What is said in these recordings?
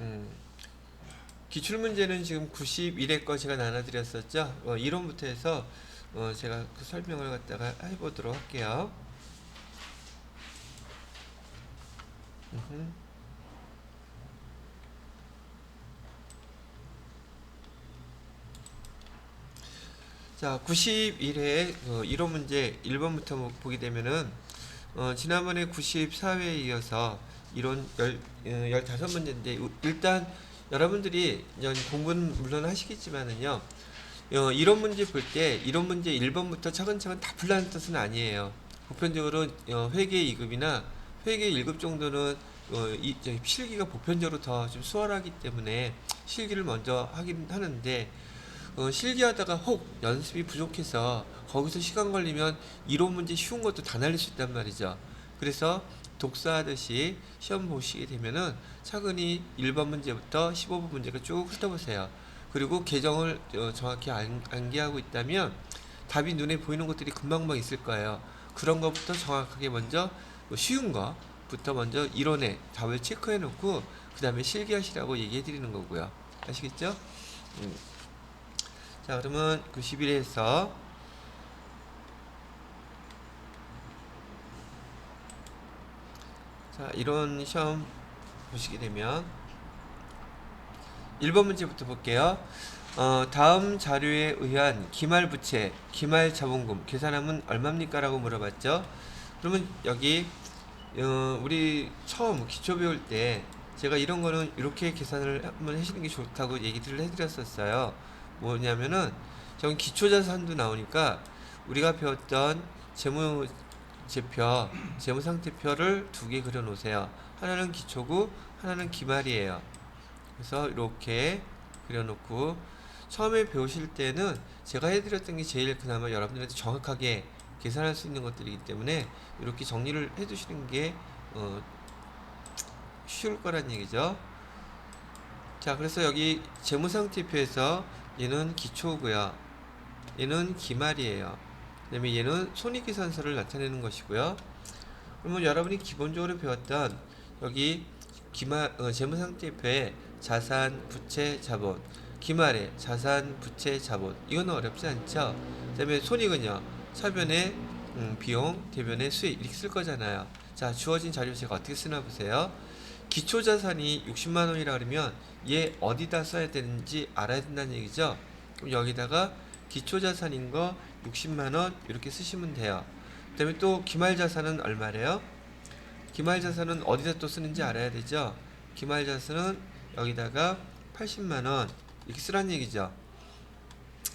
음, 기출문제는 지금 91회 거 제가 나눠드렸었죠. 이론부터 해서 제가 그 설명을 갖다가 해보도록 할게요. 음흠. 자, 91회 이론 문제 1번부터 보게 되면은 지난번에 94회에 이어서 이론 15문제인데 일단 여러분들이 공부는 물론 하시겠지만은요. 이론 문제 볼 때 이론 문제 1번부터 차근차근 다 풀라는 뜻은 아니에요. 보편적으로 회계 2급이나 회계 1급 정도는 실기가 보편적으로 더 좀 수월하기 때문에 실기를 먼저 하긴 하는데 실기하다가 혹 연습이 부족해서 거기서 시간 걸리면 이론 문제 쉬운 것도 다 날릴 수 있단 말이죠. 그래서 독서하듯이 시험 보시게 되면은 차근히 1번 문제부터 15번 문제가 쭉 훑어보세요. 그리고 계정을 정확히 암기하고 있다면 답이 눈에 보이는 것들이 금방금방 있을 거예요. 그런 것부터 정확하게 먼저 쉬운 거부터 먼저 이론에 답을 체크해 놓고 그 다음에 실기하시라고 얘기해 드리는 거고요. 아시겠죠? 자, 그러면 91에서 자, 이런 시험 보시게 되면 1번 문제부터 볼게요. 다음 자료에 의한 기말부채, 기말자본금 계산하면 얼마입니까? 라고 물어봤죠. 그러면 여기 우리 처음 기초 배울 때 제가 이런 거는 이렇게 계산을 한번 하시는 게 좋다고 얘기를 해드렸었어요. 뭐냐면은 저기 기초자산도 나오니까 우리가 배웠던 재무제표, 재무상태표를 두 개 그려 놓으세요. 하나는 기초고 하나는 기말이에요. 그래서 이렇게 그려놓고 처음에 배우실 때는 제가 해드렸던 게 제일 그나마 여러분들한테 정확하게 계산할 수 있는 것들이기 때문에 이렇게 정리를 해두시는 게 쉬울 거란 얘기죠. 자, 그래서 여기 재무상태표에서 얘는 기초고요. 얘는 기말이에요. 그 다음에 얘는 손익계산서를 나타내는 것이고요. 그러면 여러분이 기본적으로 배웠던 여기 재무상태표에 자산, 부채, 자본, 기말에 자산, 부채, 자본, 이거는 어렵지 않죠. 그 다음에 손익은요, 차변에 비용, 대변에 수익 이렇게 쓸 거잖아요. 자, 주어진 자료 제가 어떻게 쓰나 보세요. 기초자산이 60만 원이라 그러면 얘 어디다 써야 되는지 알아야 된다는 얘기죠. 그럼 여기다가 기초자산인 거 60만 원 이렇게 쓰시면 돼요. 그 다음에 또 기말자산은 얼마래요? 기말자산은 어디다 또 쓰는지 알아야 되죠. 기말자산은 여기다가 80만 원 이렇게 쓰란 얘기죠.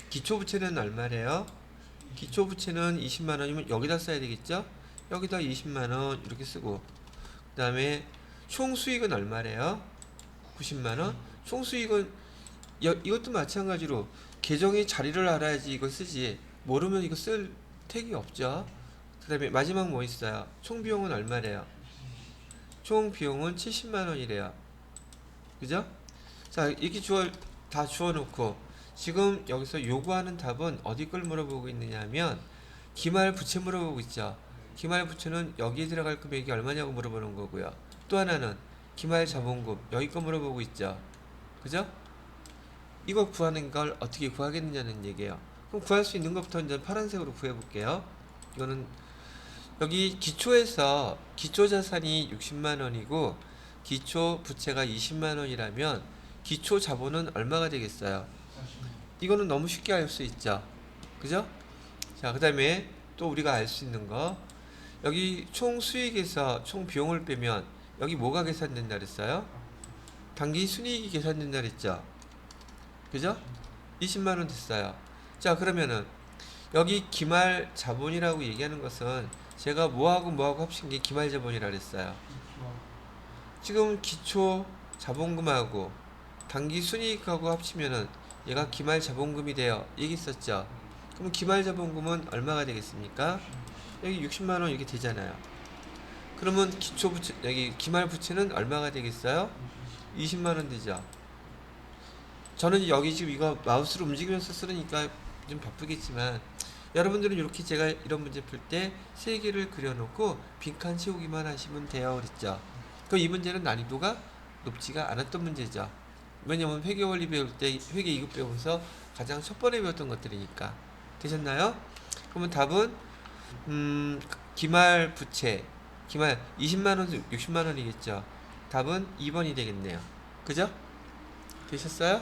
기초부채는 얼마래요? 기초부채는 20만 원이면 여기다 써야 되겠죠. 여기다 20만 원 이렇게 쓰고 그 다음에 총수익은 얼마래요? 90만 원. 총수익은 이것도 마찬가지로 계정의 자리를 알아야지 이거 쓰지. 모르면 이거 쓸 택이 없죠. 그 다음에 마지막 뭐 있어요? 총비용은 얼마래요? 총 비용은 70만 원이래요. 그죠? 자, 이렇게 다 주워놓고 지금 여기서 요구하는 답은 어디 걸 물어보고 있느냐 하면 기말 부채 물어보고 있죠. 기말 부채는 여기에 들어갈 금액이 얼마냐고 물어보는 거고요. 또 하나는 기말 자본금 여기 거 물어보고 있죠. 그죠? 이거 구하는 걸 어떻게 구하겠느냐는 얘기예요. 그럼 구할 수 있는 것부터 이제 파란색으로 구해볼게요. 이거는 여기 기초에서 기초 자산이 60만 원이고 기초 부채가 20만 원이라면 기초 자본은 얼마가 되겠어요? 이거는 너무 쉽게 알 수 있죠. 그죠? 자, 그다음에 또 우리가 알 수 있는 거 여기 총 수익에서 총 비용을 빼면 여기 뭐가 계산된다 그랬어요? 당기 순이익이 계산된다 그랬죠. 그죠? 20만 원 됐어요. 자, 그러면은 여기 기말 자본이라고 얘기하는 것은 제가 뭐하고 뭐하고 합친 게 기말 자본이라 그랬어요. 지금 기초 자본금하고 당기 순이익하고 합치면은 얘가 기말 자본금이 돼요. 얘기 있었죠. 그럼 기말 자본금은 얼마가 되겠습니까? 여기 60만 원 이렇게 되잖아요. 그러면 기초 부채 여기 기말 부채는 얼마가 되겠어요? 20만 원 되죠. 저는 여기 지금 이거 마우스로 움직이면서 쓰니까 좀 바쁘겠지만 여러분들은 이렇게 제가 이런 문제 풀 때 세 개를 그려놓고 빈칸 채우기만 하시면 돼요 그랬죠. 그럼 이 문제는 난이도가 높지가 않았던 문제죠. 왜냐면 회계 원리 배울 때 회계 2급 배우면서 가장 첫 번에 배웠던 것들이니까. 되셨나요? 그러면 답은 기말 부채 기말 20만원 60만원이겠죠. 답은 2번이 되겠네요. 그죠? 되셨어요?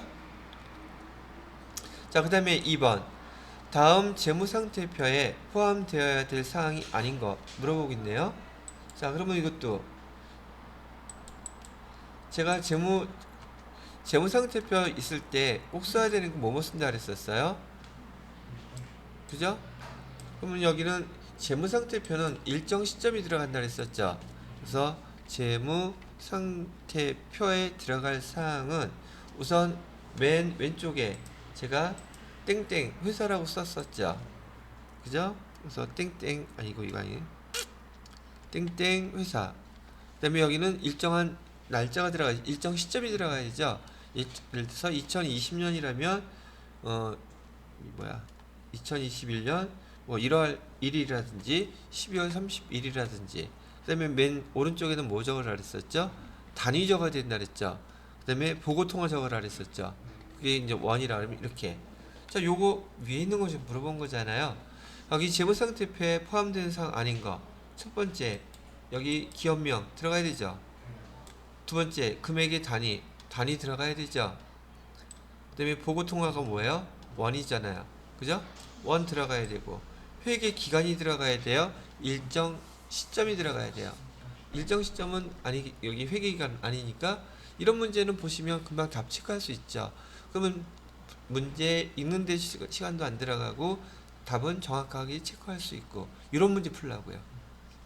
자, 그 다음에 2번. 다음 재무상태표에 포함되어야 될 사항이 아닌 거 물어보고 있네요. 자, 그러면 이것도 제가 재무상태표 있을 때 꼭 써야 되는 거 뭐뭐 쓴다 그랬었어요? 그죠? 그러면 여기는 재무상태표는 일정 시점이 들어간다 그랬었죠. 그래서 재무상태표에 들어갈 사항은 우선 맨 왼쪽에 제가 땡땡 회사라고 썼었죠. 그죠? 그래서 땡땡 아니고 이거 아니에요. 땡땡 회사. 그다음에 여기는 일정한 날짜가 들어가 일정 시점이 들어가야죠. 예를 들어서 2020년이라면 어 뭐야 2021년 뭐 1월 1일이라든지 12월 31일이라든지 그다음에 맨 오른쪽에는 뭐 적으라 그랬었죠? 단위 적어야 된다 그랬죠. 그다음에 보고 통화 적으라 그랬었죠. 그게 이제 원이라 그러면 이렇게. 자, 요거 위에 있는 거 좀 물어본 거잖아요. 여기 재무상태표에 포함되는 사항 아닌 거. 첫 번째, 여기 기업명 들어가야 되죠. 두 번째, 금액의 단위 들어가야 되죠. 그다음에 보고 통화가 뭐예요? 원이잖아요. 그죠? 원 들어가야 되고 회계 기간이 들어가야 돼요. 일정 시점이 들어가야 돼요. 일정 시점은 아니 여기 회계 기간 아니니까 이런 문제는 보시면 금방 답 체크할 수 있죠. 그러면 문제 읽는데 시간도 안 들어가고 답은 정확하게 체크할 수 있고 이런 문제 풀라고요.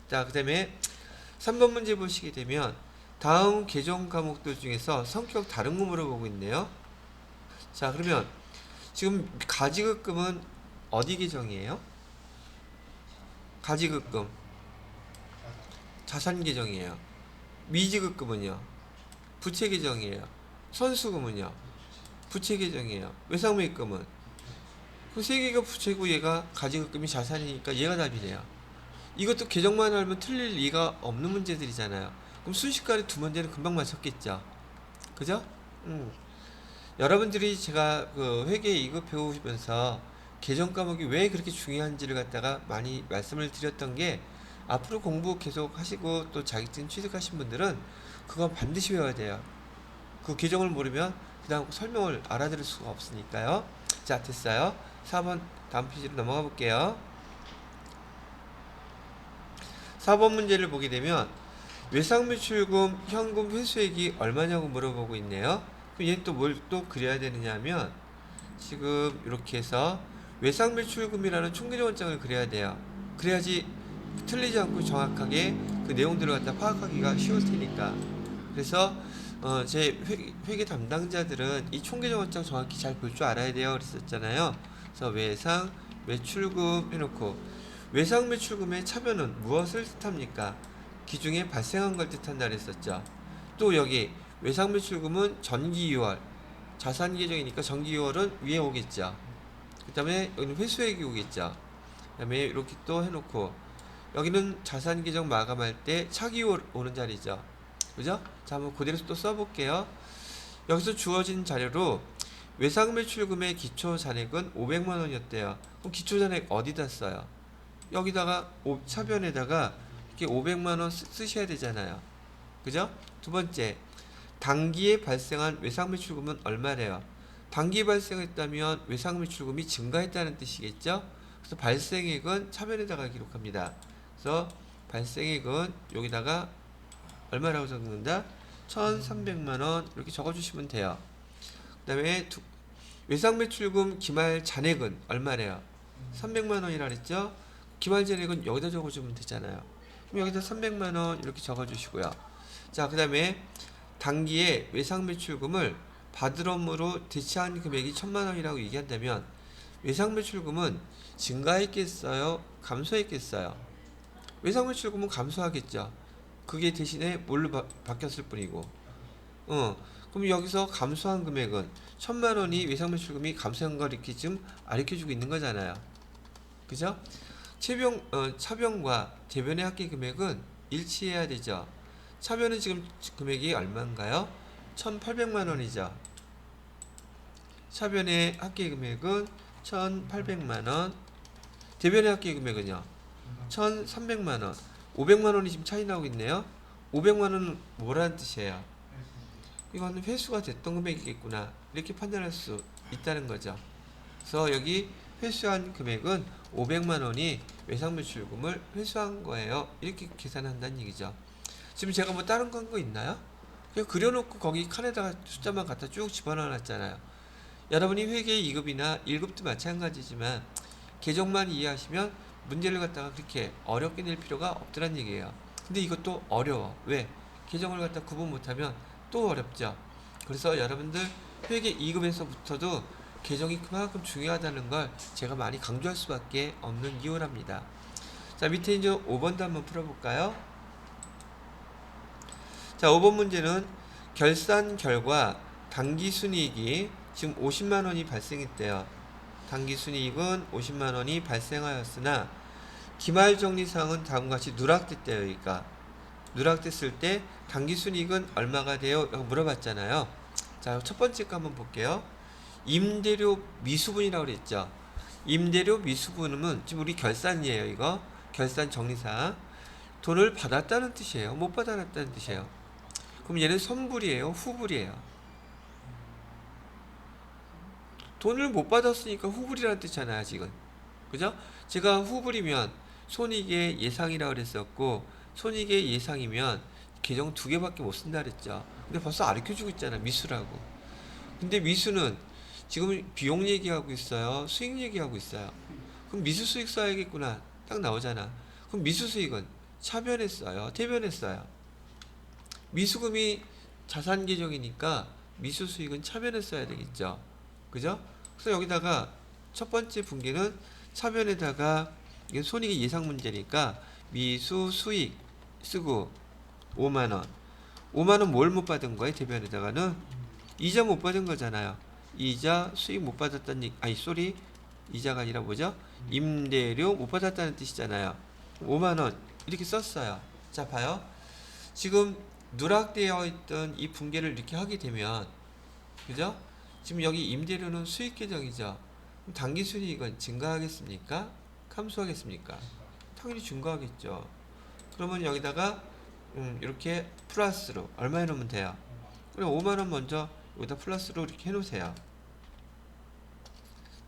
자, 그 다음에 3번 문제 보시게 되면 다음 계정 과목들 중에서 성격 다른 거 물어보고 있네요. 자, 그러면 지금 가지급금은 어디 계정이에요? 가지급금 자산 계정이에요. 미지급금은요? 부채 계정이에요. 선수금은요? 부채 계정이에요. 외상매입금은 그 세 개가 부채고 얘가 가지급금이 자산이니까 얘가 답이네요. 이것도 계정만 알면 틀릴 리가 없는 문제들이잖아요. 그럼 순식간에 두 문제는 금방 맞췄겠죠. 그죠? 여러분들이 제가 그 회계 이거 배우시면서 계정 과목이 왜 그렇게 중요한지를 갖다가 많이 말씀을 드렸던 게 앞으로 공부 계속 하시고 또 자격증 취득하신 분들은 그거 반드시 외워야 돼요. 그 계정을 모르면 그 다음 설명을 알아들을 수가 없으니까요. 자, 됐어요. 4번 다음 페이지로 넘어가 볼게요. 4번 문제를 보게 되면 외상매출금 현금 회수액이 얼마냐고 물어보고 있네요. 그럼 얘는 또 뭘 또 그려야 되느냐 하면 지금 이렇게 해서 외상매출금이라는 총계정원장을 그려야 돼요. 그래야지 틀리지 않고 정확하게 그 내용들을 갖다 파악하기가 쉬울 테니까. 그래서 제 회계 담당자들은 이 총계정원장 정확히 잘 볼 줄 알아야 돼요 그랬었잖아요. 그래서 외상 매출금 해놓고 외상 매출금의 차변은 무엇을 뜻합니까? 기중에 발생한 걸 뜻한다 그랬었죠. 또 여기 외상 매출금은 전기 2월 자산 계정이니까 전기 2월은 위에 오겠죠. 그 다음에 여기는 회수액이 오겠죠. 그 다음에 이렇게 또 해놓고 여기는 자산 계정 마감할 때 차기 오는 자리죠. 그죠? 자, 한번 그대로 또 써볼게요. 여기서 주어진 자료로 외상 매출금의 기초 잔액은 500만 원이었대요. 그럼 기초 잔액 어디다 써요? 여기다가 차변에다가 이렇게 500만 원 쓰셔야 되잖아요. 그죠? 두 번째, 단기에 발생한 외상 매출금은 얼마래요? 단기에 발생했다면 외상 매출금이 증가했다는 뜻이겠죠? 그래서 발생액은 차변에다가 기록합니다. 그래서 발생액은 여기다가 얼마라고 적는다? 1,300만 원 이렇게 적어주시면 돼요. 그 다음에 외상 매출금 기말 잔액은 얼마래요? 300만 원이라 그랬죠? 기말 잔액은 여기다 적어주면 되잖아요. 그럼 여기다 300만 원 이렇게 적어주시고요. 자, 그 다음에 단기에 외상 매출금을 받으럼으로 대체한 금액이 1,000만 원이라고 얘기한다면 외상 매출금은 증가했겠어요? 감소했겠어요? 외상 매출금은 감소하겠죠. 그게 대신에 뭘로 바뀌었을 뿐이고. 그럼 여기서 감소한 금액은 1,000만 원이 외상 매출금이 감소한 걸 이렇게 지금 알려주고 있는 거잖아요. 그죠? 차변과 대변의 합계 금액은 일치해야 되죠. 차변은 지금 금액이 얼마인가요? 1,800만 원이죠. 차변의 합계 금액은 1,800만 원. 대변의 합계 금액은요. 1,300만 원. 500만 원이 지금 차이 나오고 있네요. 500만 원은 뭐라는 뜻이에요? 이거는 회수가 됐던 금액이겠구나. 이렇게 판단할 수 있다는 거죠. 그래서 여기 회수한 금액은 500만 원이 외상매출금을 회수한 거예요. 이렇게 계산한다는 얘기죠. 지금 제가 뭐 다른 거 있나요? 그냥 그려놓고 거기 칸에다가 숫자만 갖다 쭉 집어넣어 놨잖아요. 여러분이 회계 2급이나 1급도 마찬가지지만 계정만 이해하시면 문제를 갖다가 그렇게 어렵게 낼 필요가 없더란 얘기예요. 근데 이것도 어려워. 왜? 계정을 갖다 구분 못하면 또 어렵죠. 그래서 여러분들 회계 2급에서부터도 계정이 그만큼 중요하다는 걸 제가 많이 강조할 수밖에 없는 이유랍니다. 자, 밑에 이제 5번도 한번 풀어볼까요? 자, 5번 문제는 결산 결과 당기순이익이 지금 50만 원이 발생했대요. 당기순이익은 50만 원이 발생하였으나 기말정리사항은 다음과 같이 누락됐대요. 그러니까 누락됐을 때 당기순이익은 얼마가 돼요? 라고 물어봤잖아요. 자, 첫 번째 거 한번 볼게요. 임대료 미수분이라고 그랬죠. 임대료 미수분은 지금 우리 결산이에요. 이거 결산 정리사항. 돈을 받았다는 뜻이에요. 못 받았다는 뜻이에요. 그럼 얘는 선불이에요, 후불이에요? 돈을 못 받았으니까 후불이라는 뜻이잖아요, 지금. 그죠? 제가 후불이면 손익의 예상이라고 그랬었고, 손익의 예상이면 계정 2개밖에 못 쓴다 그랬죠. 근데 벌써 가르쳐주고 있잖아, 미수라고. 근데 미수는 지금 비용 얘기하고 있어요, 수익 얘기하고 있어요. 그럼 미수 수익 써야겠구나. 딱 나오잖아. 그럼 미수 수익은 차변에 써요, 대변에 써요? 미수금이 자산 계정이니까 미수 수익은 차변에 써야 되겠죠. 그죠? 그래서 여기다가 첫 번째 분기는 차변에다가 이게 손익의 예상 문제니까 미수 수익 쓰고 5만원. 5만원 뭘 못 받은 거예요? 대변에다가는 이자 못 받은 거잖아요. 이자 수익 못 받았다는 얘기, 아니 쏘리, 이자가 아니라 뭐죠? 임대료 못 받았다는 뜻이잖아요. 5만원 이렇게 썼어요. 자, 봐요. 지금 누락되어 있던 이 분계를 이렇게 하게 되면, 그죠? 지금 여기 임대료는 수익 계정이죠. 그럼 당기순이익은 증가하겠습니까? 감소하겠습니까? 당연히 증가하겠죠. 그러면 여기다가 이렇게 플러스로 얼마 해놓으면 돼요? 그럼 5만원 먼저 여기다 플러스로 이렇게 해놓으세요.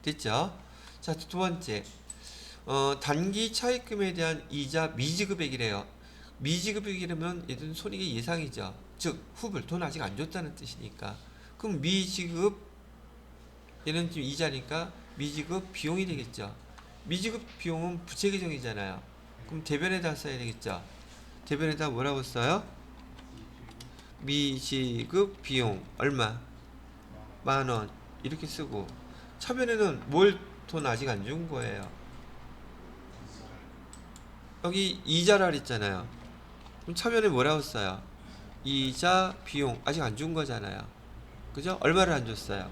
됐죠? 자, 두 번째, 단기 차입금에 대한 이자 미지급액이래요. 미지급액이라면 얘는 손익의 예상이죠. 즉 후불, 돈 아직 안 줬다는 뜻이니까. 그럼 미지급, 얘는 지금 이자니까 미지급 비용이 되겠죠. 미지급 비용은 부채 계정이잖아요. 그럼 대변에다 써야 되겠죠. 대변에다 뭐라고 써요? 미지급 비용 얼마? 만원 이렇게 쓰고, 차변에는 뭘 돈 아직 안 준 거예요. 여기 이자라 그랬잖아요. 그럼 차변에 뭐라고 써요? 이자 비용 아직 안 준 거잖아요. 그죠? 얼마를 안 줬어요?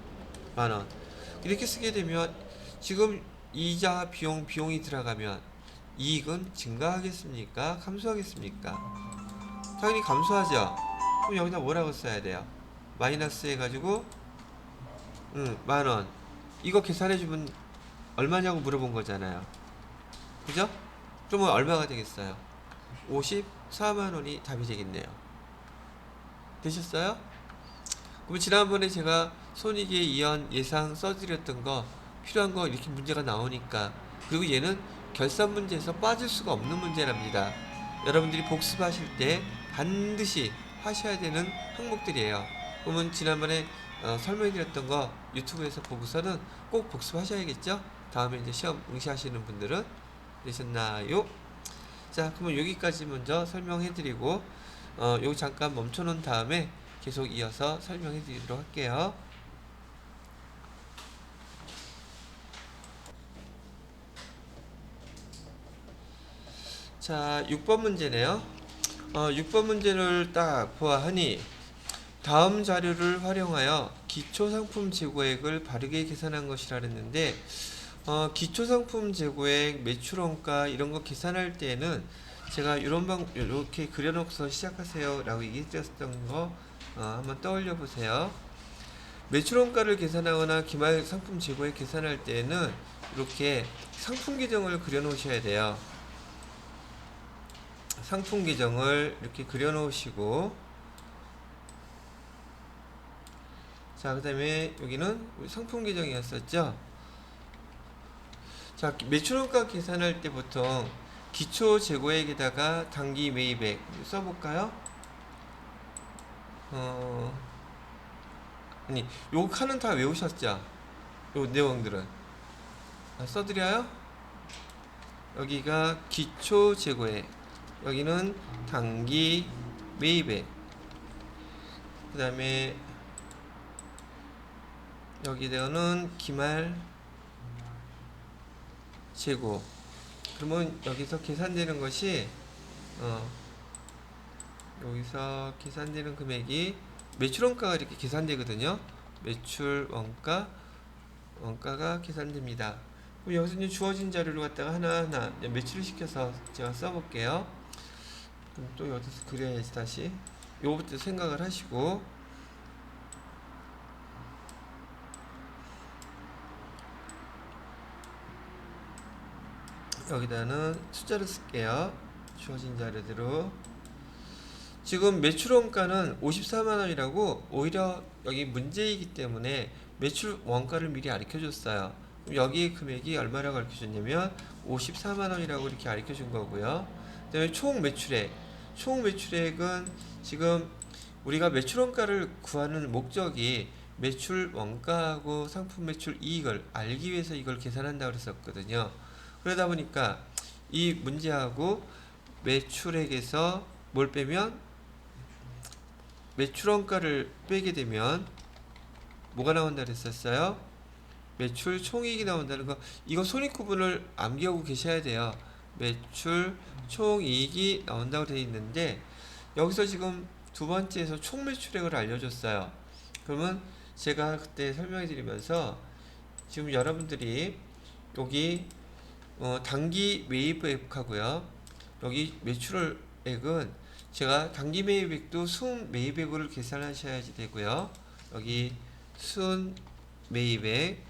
만원. 이렇게 쓰게 되면 지금 이자 비용이 들어가면 이익은 증가하겠습니까? 감소하겠습니까? 당연히 감소하죠. 그럼 여기다 뭐라고 써야 돼요? 마이너스 해가지고 만원. 이거 계산해주면 얼마냐고 물어본 거잖아요. 그죠? 그러면 얼마가 되겠어요? 54만원이 답이 되겠네요. 되셨어요? 그럼 지난번에 제가 손익의 이연 예상 써드렸던 거, 필요한 거 이렇게 문제가 나오니까, 그리고 얘는 결산 문제에서 빠질 수가 없는 문제랍니다. 여러분들이 복습하실 때 반드시 하셔야 되는 항목들이에요. 그러면 지난번에 설명해드렸던 거 유튜브에서 보고서는 꼭 복습하셔야겠죠? 다음에 이제 시험 응시하시는 분들은. 되셨나요? 자, 그러면 여기까지 먼저 설명해드리고, 여기 잠깐 멈춰놓은 다음에 계속 이어서 설명해드리도록 할게요. 자, 6번 문제네요. 6번 문제를 딱 보아하니 다음 자료를 활용하여 기초상품 재고액을 바르게 계산한 것이라 했는데, 기초상품 재고액, 매출원가 이런 거 계산할 때에는 제가 이렇게 그려놓고서 시작하세요 라고 얘기해 드렸던 거 한번 떠올려 보세요. 매출 원가를 계산하거나 기말 상품 재고에 계산할 때에는 이렇게 상품 계정을 그려 놓으셔야 돼요. 상품 계정을 이렇게 그려 놓으시고, 자, 그 다음에 여기는 상품 계정이었었죠. 자, 매출원가 계산할 때 보통 기초 재고액에다가 단기 매입액 써볼까요? 아니, 요 칸은 다 외우셨죠? 요 내용들은 써드려요? 여기가 기초 재고액, 여기는 단기 매입액, 그 다음에 여기는 기말 재고. 그러면 여기서 계산되는 것이 여기서 계산되는 금액이 매출 원가가 이렇게 계산되거든요. 매출 원가가 계산됩니다. 그럼 여기서 이제 주어진 자료를 갖다가 하나하나 매출을 시켜서 제가 써볼게요. 그럼 또 여기서 그려야지. 다시 요것부터 생각을 하시고, 여기다는 숫자를 쓸게요. 주어진 자료대로. 지금 매출 원가는 54만원이라고 오히려 여기 문제이기 때문에 매출 원가를 미리 가르쳐 줬어요. 여기 금액이 얼마라고 가르쳐 줬냐면 54만원이라고 이렇게 가르쳐 준 거고요. 그 다음에 총 매출액은 지금 우리가 매출 원가를 구하는 목적이 매출 원가하고 상품 매출 이익을 알기 위해서 이걸 계산한다고 그랬었거든요. 그러다 보니까 이 문제하고 매출액에서 뭘 빼면, 매출 원가를 빼게 되면 뭐가 나온다 그랬었어요? 매출 총이익이 나온다는 거. 이거 손익구분을 암기하고 계셔야 돼요. 매출 총이익이 나온다고 되어 있는데, 여기서 지금 두 번째에서 총매출액을 알려줬어요. 그러면 제가 그때 설명해 드리면서 지금 여러분들이 여기 단기 매입액하고요, 여기 매출액은 제가 단기 매입액도 순 매입액으로 계산하셔야지 되고요. 여기 순 매입액,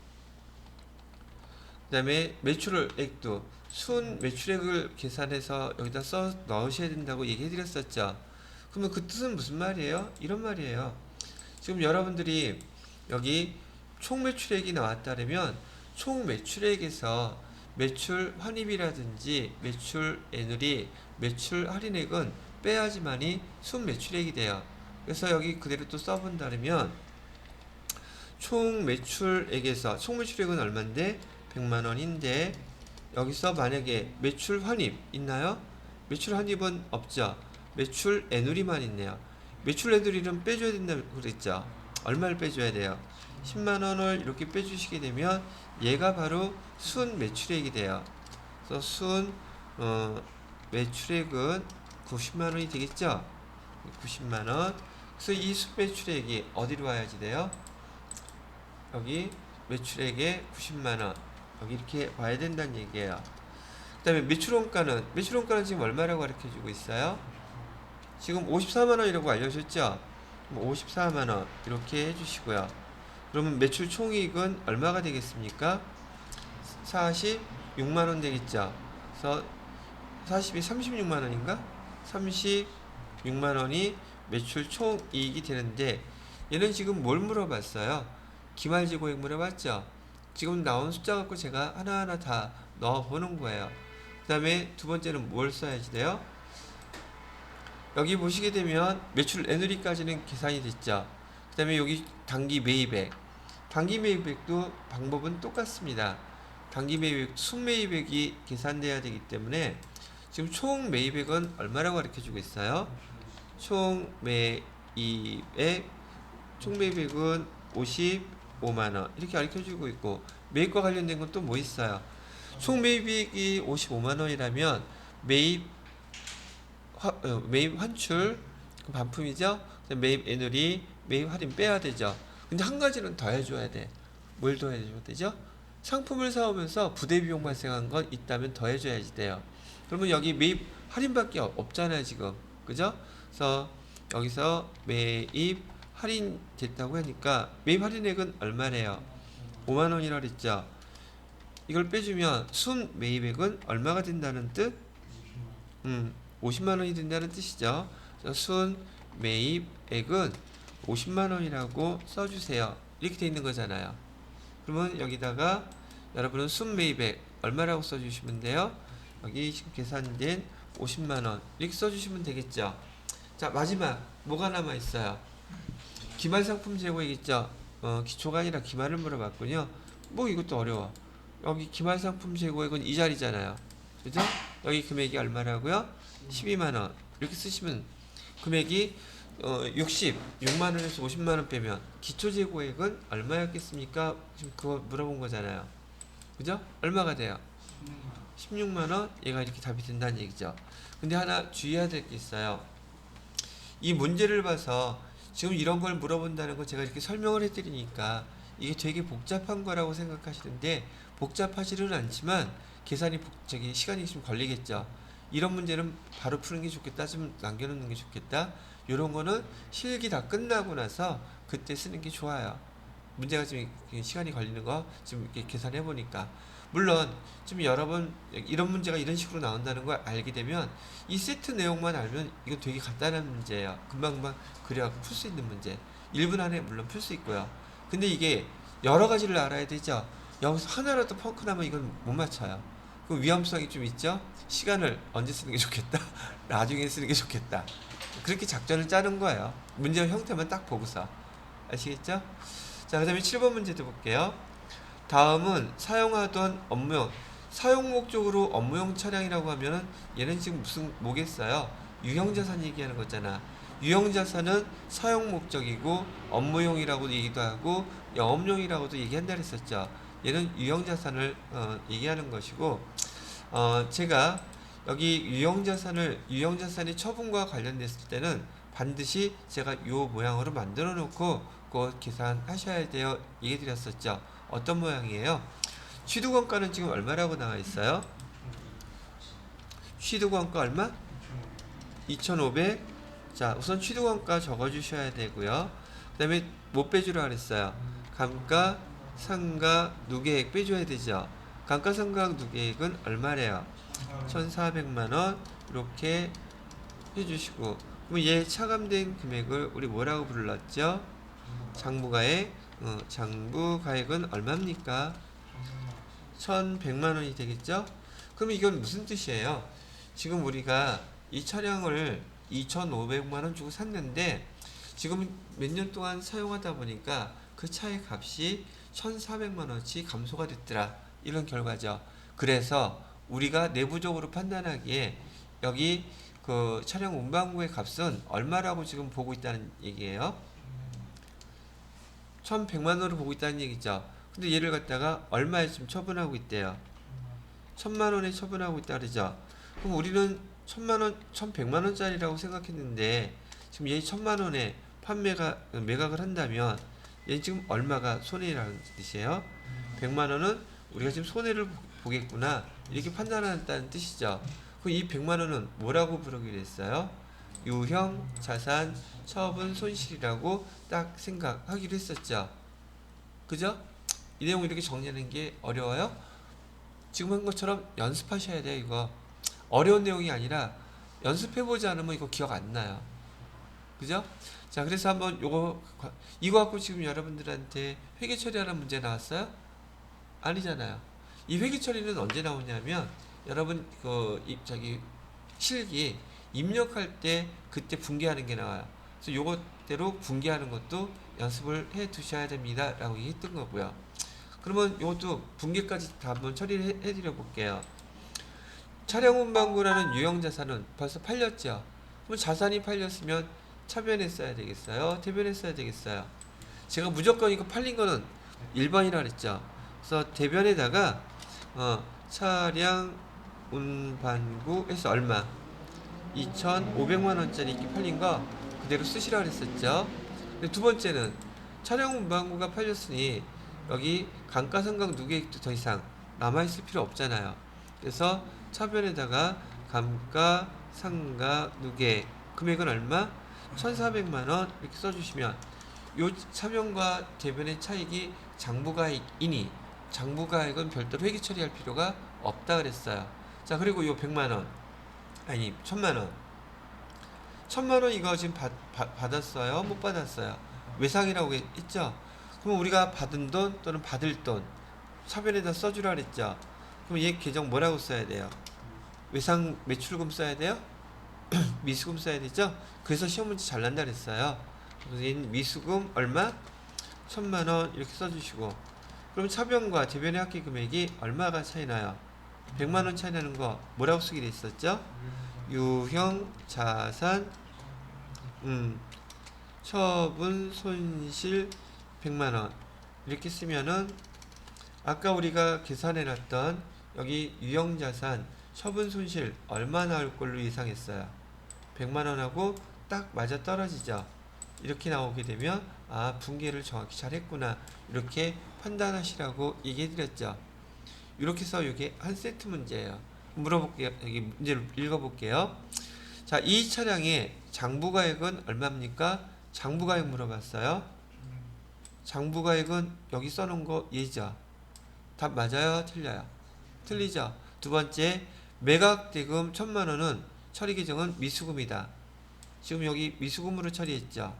그 다음에 매출액도 순 매출액을 계산해서 여기다 써 넣으셔야 된다고 얘기해 드렸었죠. 그러면 그 뜻은 무슨 말이에요? 이런 말이에요. 지금 여러분들이 여기 총 매출액이 나왔다면 총 매출액에서 매출 환입이라든지 매출 애누리, 매출 할인액은 빼야지만이 순 매출액이 돼요. 그래서 여기 그대로 또 써본다면 총 매출액에서, 총 매출액은 얼마인데 100만원인데 여기서 만약에 매출 환입 있나요? 매출 환입은 없죠. 매출 애누리만 있네요. 매출 애누리는 빼줘야 된다고 그랬죠. 얼마를 빼줘야 돼요? 10만원을 이렇게 빼주시게 되면 얘가 바로 순 매출액이 돼요. 그래서 순 매출액은 90만원이 되겠죠? 90만원. 그래서 이 순 매출액이 어디로 와야지 돼요? 여기 매출액에 90만원, 여기 이렇게 와야 된다는 얘기예요. 그 다음에 매출원가는 지금 얼마라고 가르쳐 주고 있어요? 지금 54만원이라고 알려줬죠? 54만원 이렇게 해주시고요. 그러면 매출 총이익은 얼마가 되겠습니까? 46만원 되겠죠? 그래서 40이 36만원인가? 36만원이 매출 총이익이 되는데, 얘는 지금 뭘 물어봤어요? 기말재고액 물어봤죠? 지금 나온 숫자 갖고 제가 하나하나 다 넣어보는 거예요. 그 다음에 두 번째는 뭘 써야지 돼요? 여기 보시게 되면 매출 애누리까지는 계산이 됐죠. 그 다음에 여기 단기 매입액, 단기 매입액도 방법은 똑같습니다. 단기 매입액, 순매입액이 계산돼야 되기 때문에 지금 총 매입액은 얼마라고 가르쳐 주고 있어요? 총 매입액은 55만원 이렇게 가르쳐 주고 있고, 매입과 관련된 건 또 뭐 있어요? 총 매입액이 55만원이라면 매입 환출 반품이죠. 매입 애누리, 매입 할인 빼야 되죠. 근데 한 가지는 더 해줘야 돼. 뭘 더 해줘야 되죠? 상품을 사오면서 부대 비용 발생한 건 있다면 더 해줘야지 돼요. 그러면 여기 매입 할인밖에 없잖아요 지금, 그죠? 그래서 여기서 매입 할인됐다고 하니까 매입 할인액은 얼마래요? 5만원이라 그랬죠. 이걸 빼주면 순 매입액은 얼마가 된다는 뜻? 50만원이 된다는 뜻이죠. 그래서 순 매입액은 50만원이라고 써주세요. 이렇게 돼 있는 거잖아요. 그러면 여기다가 여러분은 순 매입액 얼마라고 써주시면 돼요? 여기 지금 계산된 50만원 이렇게 써주시면 되겠죠. 자, 마지막 뭐가 남아있어요? 기말상품 재고액 있죠. 기초가 아니라 기말을 물어봤군요. 뭐 이것도 어려워. 여기 기말상품 재고액은 이 자리잖아요. 그죠? 여기 금액이 얼마라고요? 12만원 이렇게 쓰시면 금액이 6만원에서 50만원 빼면 기초재고액은 얼마였겠습니까? 지금 그거 물어본 거잖아요. 그죠? 얼마가 돼요? 16만원. 얘가 이렇게 답이 된다는 얘기죠. 근데 하나 주의해야 될 게 있어요. 이 문제를 봐서 지금 이런 걸 물어본다는 거 제가 이렇게 설명을 해드리니까 이게 되게 복잡한 거라고 생각하시는데 복잡하지는 않지만 계산이 시간이 좀 걸리겠죠. 이런 문제는 바로 푸는 게 좋겠다, 좀 남겨놓는 게 좋겠다. 이런 거는 실기 다 끝나고 나서 그때 쓰는 게 좋아요. 문제가 좀 시간이 걸리는 거 지금 이렇게 계산해 보니까. 물론 좀 여러 번 이런 문제가 이런 식으로 나온다는 걸 알게 되면 이 세트 내용만 알면 이건 되게 간단한 문제예요. 금방금방 그려갖고 풀 수 있는 문제. 1분 안에 물론 풀 수 있고요. 근데 이게 여러 가지를 알아야 되죠. 여기서 하나라도 펑크 나면 이건 못 맞춰요. 그 위험성이 좀 있죠. 시간을 언제 쓰는 게 좋겠다, 나중에 쓰는 게 좋겠다, 그렇게 작전을 짜는 거예요. 문제 형태만 딱 보고서. 아시겠죠? 자, 그 다음에 7번 문제도 볼게요. 다음은 사용하던 업무용, 사용 목적으로 업무용 차량이라고 하면은 얘는 지금 무슨 뭐겠어요? 유형자산 얘기하는 거잖아. 유형자산은 사용 목적이고 업무용이라고도 얘기도 하고 영업용이라고도 얘기한다 그랬었죠. 얘는 유형자산을 얘기하는 것이고, 제가 여기 유형자산의 처분과 관련됐을 때는 반드시 제가 요 모양으로 만들어 놓고 그거 계산하셔야 돼요 얘기 드렸었죠. 어떤 모양이에요? 취득원가는 지금 얼마라고 나와 있어요? 취득원가 얼마? 2,500. 자, 우선 취득원가 적어 주셔야 되고요. 그 다음에 뭐 빼주라 그랬어요? 감가, 상가, 누계액 빼줘야 되죠. 감가, 상가, 누계액은 얼마래요? 1,400만원 이렇게 해주시고, 그럼 얘 차감된 금액을 우리 뭐라고 불렀죠? 장부가액. 장부가액은 얼마입니까? 1,100만원이 되겠죠? 그럼 이건 무슨 뜻이에요? 지금 우리가 이 차량을 2,500만원 주고 샀는데 지금 몇 년 동안 사용하다 보니까 그 차의 값이 1,400만원치 감소가 됐더라, 이런 결과죠. 그래서 우리가 내부적으로 판단하기에 여기 그 차량 운반구의 값은 얼마라고 지금 보고 있다는 얘기예요. 1,100만원으로 보고 있다는 얘기죠. 근데 얘를 갖다가 얼마에 지금 처분하고 있대요? 1,000만원에 처분하고 있다 그러죠. 그럼 우리는 1,000만원, 1,100만원짜리라고 생각했는데 지금 얘 1,000만원에 매각을 한다면 얘 지금 얼마가 손해라는 뜻이에요? 100만원은 우리가 지금 손해를 보겠구나, 이렇게 판단한다는 뜻이죠. 그럼 이 100만원은 뭐라고 부르기로 했어요? 유형 자산 처분 손실이라고 딱 생각하기로 했었죠. 그죠? 이 내용을 이렇게 정리하는 게 어려워요? 지금 한 것처럼 연습하셔야 돼요. 이거 어려운 내용이 아니라 연습해보지 않으면 이거 기억 안 나요. 그죠? 자, 그래서 한번 이거 갖고 지금 여러분들한테 회계 처리하는 문제 나왔어요? 아니잖아요. 이 회계 처리는 언제 나오냐면 여러분 실기 입력할 때 그때 분기하는 게 나와요. 그래서 요것대로 분기하는 것도 연습을 해 두셔야 됩니다 라고 얘기했던 거고요. 그러면 요것도 분기까지 다 한번 처리를 해 드려 볼게요. 차량 운반구라는 유형자산은 벌써 팔렸죠. 그럼 자산이 팔렸으면 차변에 써야 되겠어요? 대변에 써야 되겠어요? 제가 무조건 이거 팔린 거는 1번이라 그랬죠. 그래서 대변에다가 차량 운반구 해서 얼마? 2,500만원짜리 이렇게 팔린 거 그대로 쓰시라 그랬었죠. 근데 두 번째는 차량 운반구가 팔렸으니 여기 감가상각 누계액도 더 이상 남아있을 필요 없잖아요. 그래서 차변에다가 감가상각 누계액 금액은 얼마? 1,400만 원 이렇게 써주시면 요 차변과 대변의 차익이 장부가액이니 장부가액은 별도로 회계 처리할 필요가 없다 그랬어요. 자, 그리고 요 100만 원 아니 1,000만 원 1,000만 원 이거 지금 받았어요? 못 받았어요? 외상이라고 했죠? 그럼 우리가 받은 돈 또는 받을 돈 차변에다 써주라 그랬죠? 그럼 얘 계정 뭐라고 써야 돼요? 외상 매출금 써야 돼요? 미수금 써야 되죠? 그래서 시험 문제 잘 난다 그랬어요. 그래서 얘는 미수금 얼마? 1,000만 원 이렇게 써주시고, 그럼 차변과 대변의 합계 금액이 얼마가 차이 나요? 100만 원 차이 나는 거 뭐라고 쓰기로 했었죠? 유형 자산 처분 손실 100만 원 이렇게 쓰면은 아까 우리가 계산해 놨던 여기 유형 자산 처분 손실 얼마 나올 걸로 예상했어요? 100만 원하고 딱 맞아 떨어지죠. 이렇게 나오게 되면 아, 분계를 정확히 잘했구나 이렇게 판단하시라고 얘기해 드렸죠. 이렇게 해서 이게 한 세트 문제예요. 물어볼게요. 여기 문제를 읽어볼게요. 자, 이 차량의 장부가액은 얼마입니까? 장부가액 물어봤어요. 장부가액은 여기 써놓은 거 얘죠. 답 맞아요? 틀려요? 틀리죠. 두 번째, 매각대금 1,000만 원은 처리 계정은 미수금이다. 지금 여기 미수금으로 처리했죠.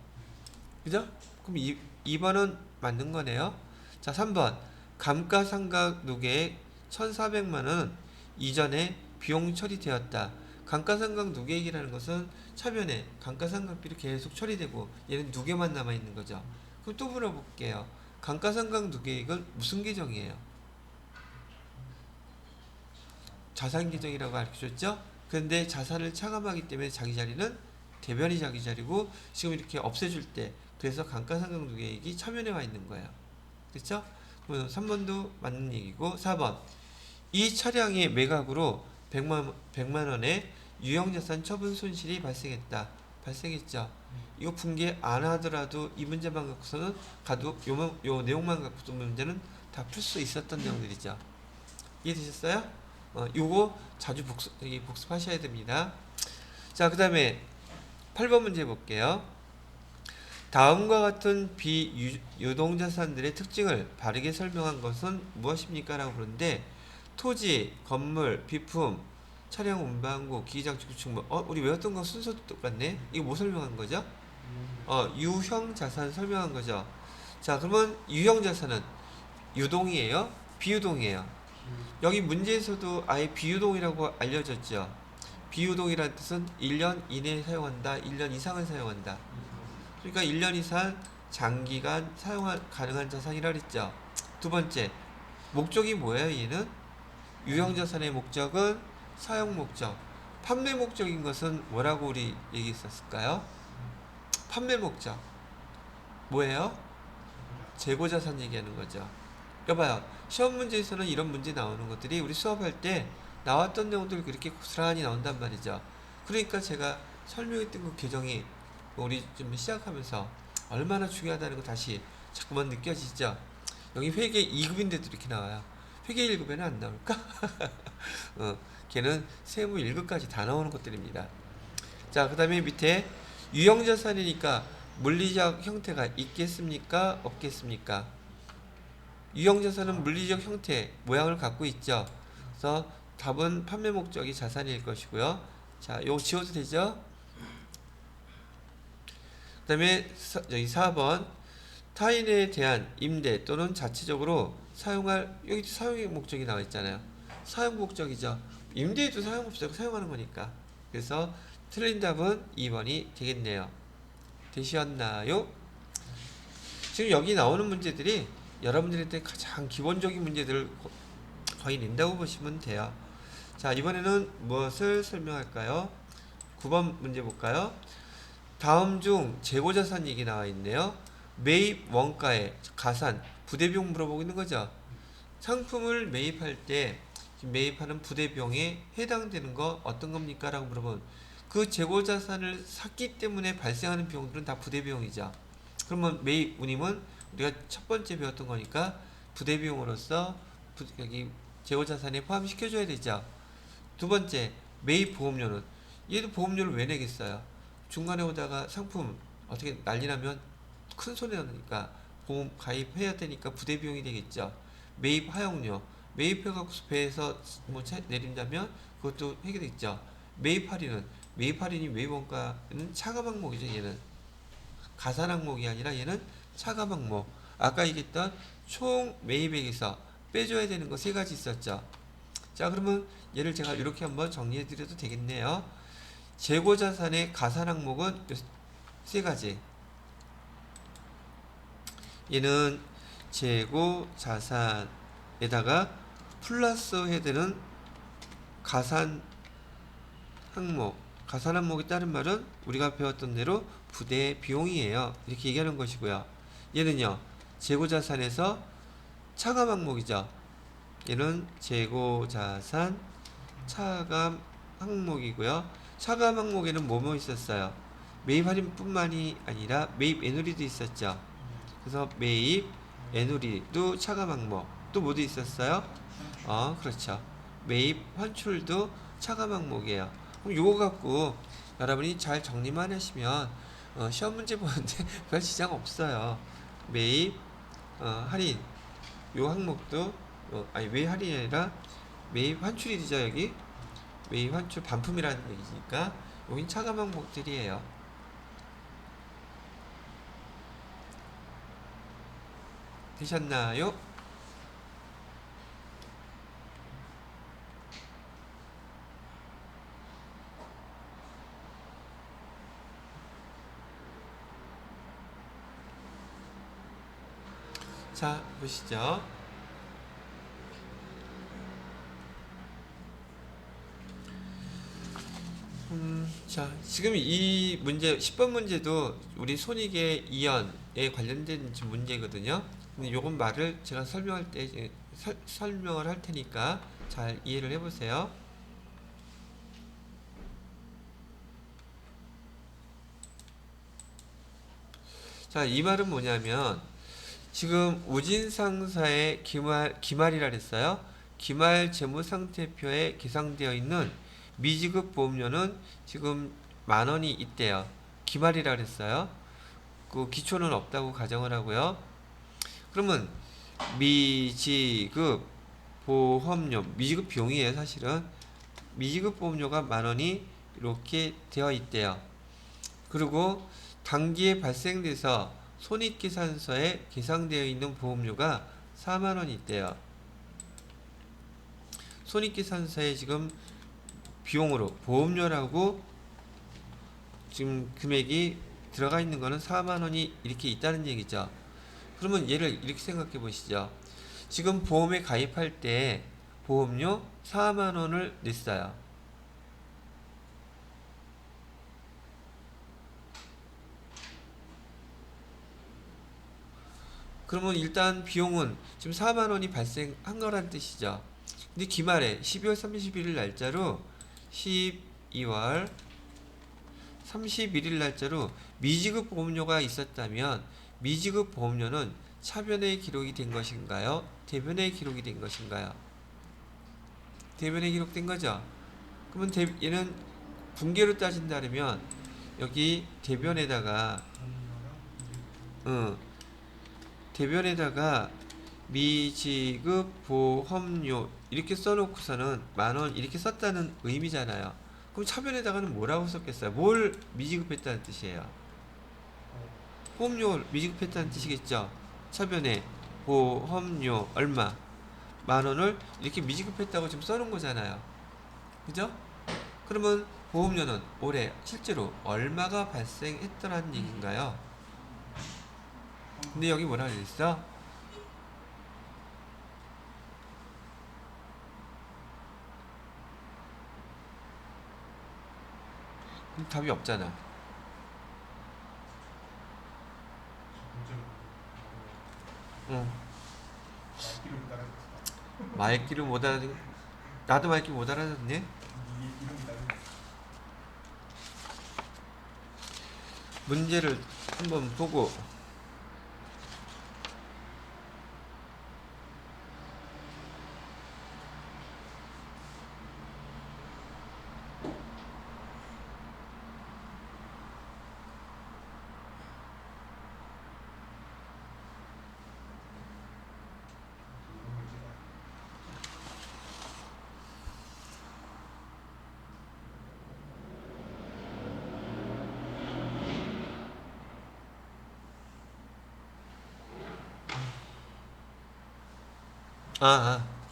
그죠? 그럼 2번은 맞는 거네요. 자, 3번. 감가상각 누계액 1,400만 원은 이전에 비용 처리되었다. 감가상각 누계액이라는 것은 차변에 감가상각비로 계속 처리되고 얘는 누계만 남아있는 거죠. 그럼 또 물어볼게요. 감가상각 누계액은 무슨 계정이에요? 자산 계정이라고 가르쳐줬죠? 그런데 자산을 차감하기 때문에 자기 자리는 대변이 자기 자리고 지금 이렇게 없애줄 때 그래서 감가상각 누계액이 차변에 와 있는 거예요. 그렇죠? 그럼 3번도 맞는 얘기고 4번 이 차량의 매각으로 100만 원의 유형자산 처분 손실이 발생했다. 발생했죠. 이거 분계 안 하더라도 이 문제만 갖고서는 가도 요 내용만 갖고서 문제는 다 풀 수 있었던 내용들이죠. 이해되셨어요? 요거 자주 복습하셔야 됩니다. 자, 그 다음에 8번 문제 볼게요. 다음과 같은 비유동자산들의 특징을 바르게 설명한 것은 무엇입니까? 라고 그러는데 토지, 건물, 비품, 차량 운반구, 기기장치 구축물 우리 외웠던 거 순서도 똑같네? 이거 뭐 설명한 거죠? 유형자산 설명한 거죠. 자, 그러면 유형자산은 유동이에요? 비유동이에요? 여기 문제에서도 아예 비유동이라고 알려졌죠. 비유동이라는 뜻은 1년 이내에 사용한다, 1년 이상을 사용한다. 그러니까 1년 이상 장기간 사용 가능한 자산이라 그랬죠. 두 번째, 목적이 뭐예요? 얘는 유형자산의 목적은 사용 목적. 판매 목적인 것은 뭐라고 우리 얘기했었을까요? 판매 목적 뭐예요? 재고자산 얘기하는 거죠. 여봐요. 시험 문제에서는 이런 문제 나오는 것들이 우리 수업할 때 나왔던 내용들 그렇게 고스란히 나온단 말이죠. 그러니까 제가 설명했던 그 개정이 우리 좀 시작하면서 얼마나 중요하다는 거 다시 자꾸만 느껴지죠. 여기 회계 2급인데도 이렇게 나와요. 회계 1급에는 안 나올까? 걔는 세무 1급까지 다 나오는 것들입니다. 자, 그 다음에 밑에 유형자산이니까 물리적 형태가 있겠습니까? 없겠습니까? 유형자산은 물리적 형태, 모양을 갖고 있죠. 그래서 답은 판매 목적이 자산일 것이고요. 자, 요거 지워도 되죠? 그 다음에 여기 4번 타인에 대한 임대 또는 자체적으로 사용할 여기 사용의 목적이 나와 있잖아요. 사용 목적이죠. 임대에도 사용 목적을 사용하는 거니까. 그래서 틀린 답은 2번이 되겠네요. 되셨나요? 지금 여기 나오는 문제들이 여러분들한테 가장 기본적인 문제들을 거의 낸다고 보시면 돼요. 자, 이번에는 무엇을 설명할까요? 9번 문제 볼까요? 다음 중 재고자산 얘기 나와 있네요. 매입 원가에 가산, 부대비용 물어보고 있는 거죠. 상품을 매입할 때 매입하는 부대비용에 해당되는 거 어떤 겁니까? 라고 물어보면 그 재고자산을 샀기 때문에 발생하는 비용들은 다 부대비용이죠. 그러면 매입 운임은 우리가 첫 번째 배웠던 거니까 부대비용으로서 여기 재고자산에 포함시켜줘야 되죠. 두 번째 매입 보험료는 얘도 보험료를 왜 내겠어요? 중간에 오다가 상품 어떻게 난리 나면 큰 소리 나니까 보험 가입해야 되니까 부대 비용이 되겠죠. 매입 하용료, 매입해갖고 배에서 뭐 내린다면 그것도 해결됐죠. 매입 할인은 매입 할인이 매입 원가는 차감 항목이죠. 얘는 가산 항목이 아니라 얘는 차감 항목. 아까 얘기했던 총 매입액에서 빼줘야 되는 거 세 가지 있었죠. 자, 그러면 얘를 제가 이렇게 한번 정리해 드려도 되겠네요. 재고자산의 가산 항목은 세 가지. 얘는 재고자산에다가 플러스 해야 되는 가산 항목. 가산 항목이 다른 말은 우리가 배웠던 대로 부대 비용이에요. 이렇게 얘기하는 것이고요. 얘는요, 재고자산에서 차감 항목이죠. 얘는 재고자산 차감 항목이고요. 차감 항목에는 뭐뭐 있었어요? 매입 할인뿐만이 아니라 매입 애누리도 있었죠. 그래서 매입 애누리도 차감 항목. 또 뭐도 있었어요? 그렇죠. 매입 환출도 차감 항목이에요. 그럼 요거 갖고 여러분이 잘 정리만 하시면 시험 문제 보는데 별 지장 없어요. 매입 할인 요 항목도 아니 왜 할인이 아니라 매입 환출이 되죠. 여기 매입 환출 반품이라는 얘기니까 여긴 차감 항목들이에요. 되셨나요? 자, 보시죠. 자, 지금 이 문제, 10번 문제도 우리 손익의 이연에 관련된 문제거든요. 근데 요건 말을 제가 설명할 때, 설명을 할 테니까 잘 이해를 해보세요. 자, 이 말은 뭐냐면, 지금 우진상사의 기말이라 그랬어요. 기말 재무상태표에 계상되어 있는 미지급 보험료는 지금 10,000원이 있대요. 기말이라 그랬어요. 그 기초는 없다고 가정을 하고요. 그러면 미지급 보험료, 미지급 비용이에요, 사실은. 미지급 보험료가 10,000원이 이렇게 되어 있대요. 그리고 단기에 발생돼서 손익계산서에 계상되어 있는 보험료가 40,000원이 있대요. 손익계산서에 지금 비용으로 보험료라고 지금 금액이 들어가 있는 거는 40,000원이 이렇게 있다는 얘기죠. 그러면 얘를 이렇게 생각해 보시죠. 지금 보험에 가입할 때 보험료 40,000원을 냈어요. 그러면 일단 비용은 지금 40,000원이 발생한 거란 뜻이죠. 근데 기말에 12월 31일 날짜로 12월 31일 날짜로 미지급 보험료가 있었다면 미지급 보험료는 차변에 기록이 된 것인가요? 대변에 기록이 된 것인가요? 대변에 기록된 거죠. 그러면 얘는 분계로 따진다면 여기 대변에다가 대변에다가 미지급 보험료 이렇게 써놓고서는 10,000원 이렇게 썼다는 의미잖아요. 그럼 차변에다가는 뭐라고 썼겠어요? 뭘 미지급했다는 뜻이에요? 보험료 미지급했다는 뜻이겠죠. 차변에 보험료 얼마 10,000원을 이렇게 미지급했다고 지금 써놓은 거잖아요. 그죠? 그러면 보험료는 올해 실제로 얼마가 발생했더라는 얘기인가요? 근데 여기 뭐라 그랬어? 답이 없잖아. 응. 말귀를 못 알아. 나도 말귀 못 알아듣네. 문제를 한번 보고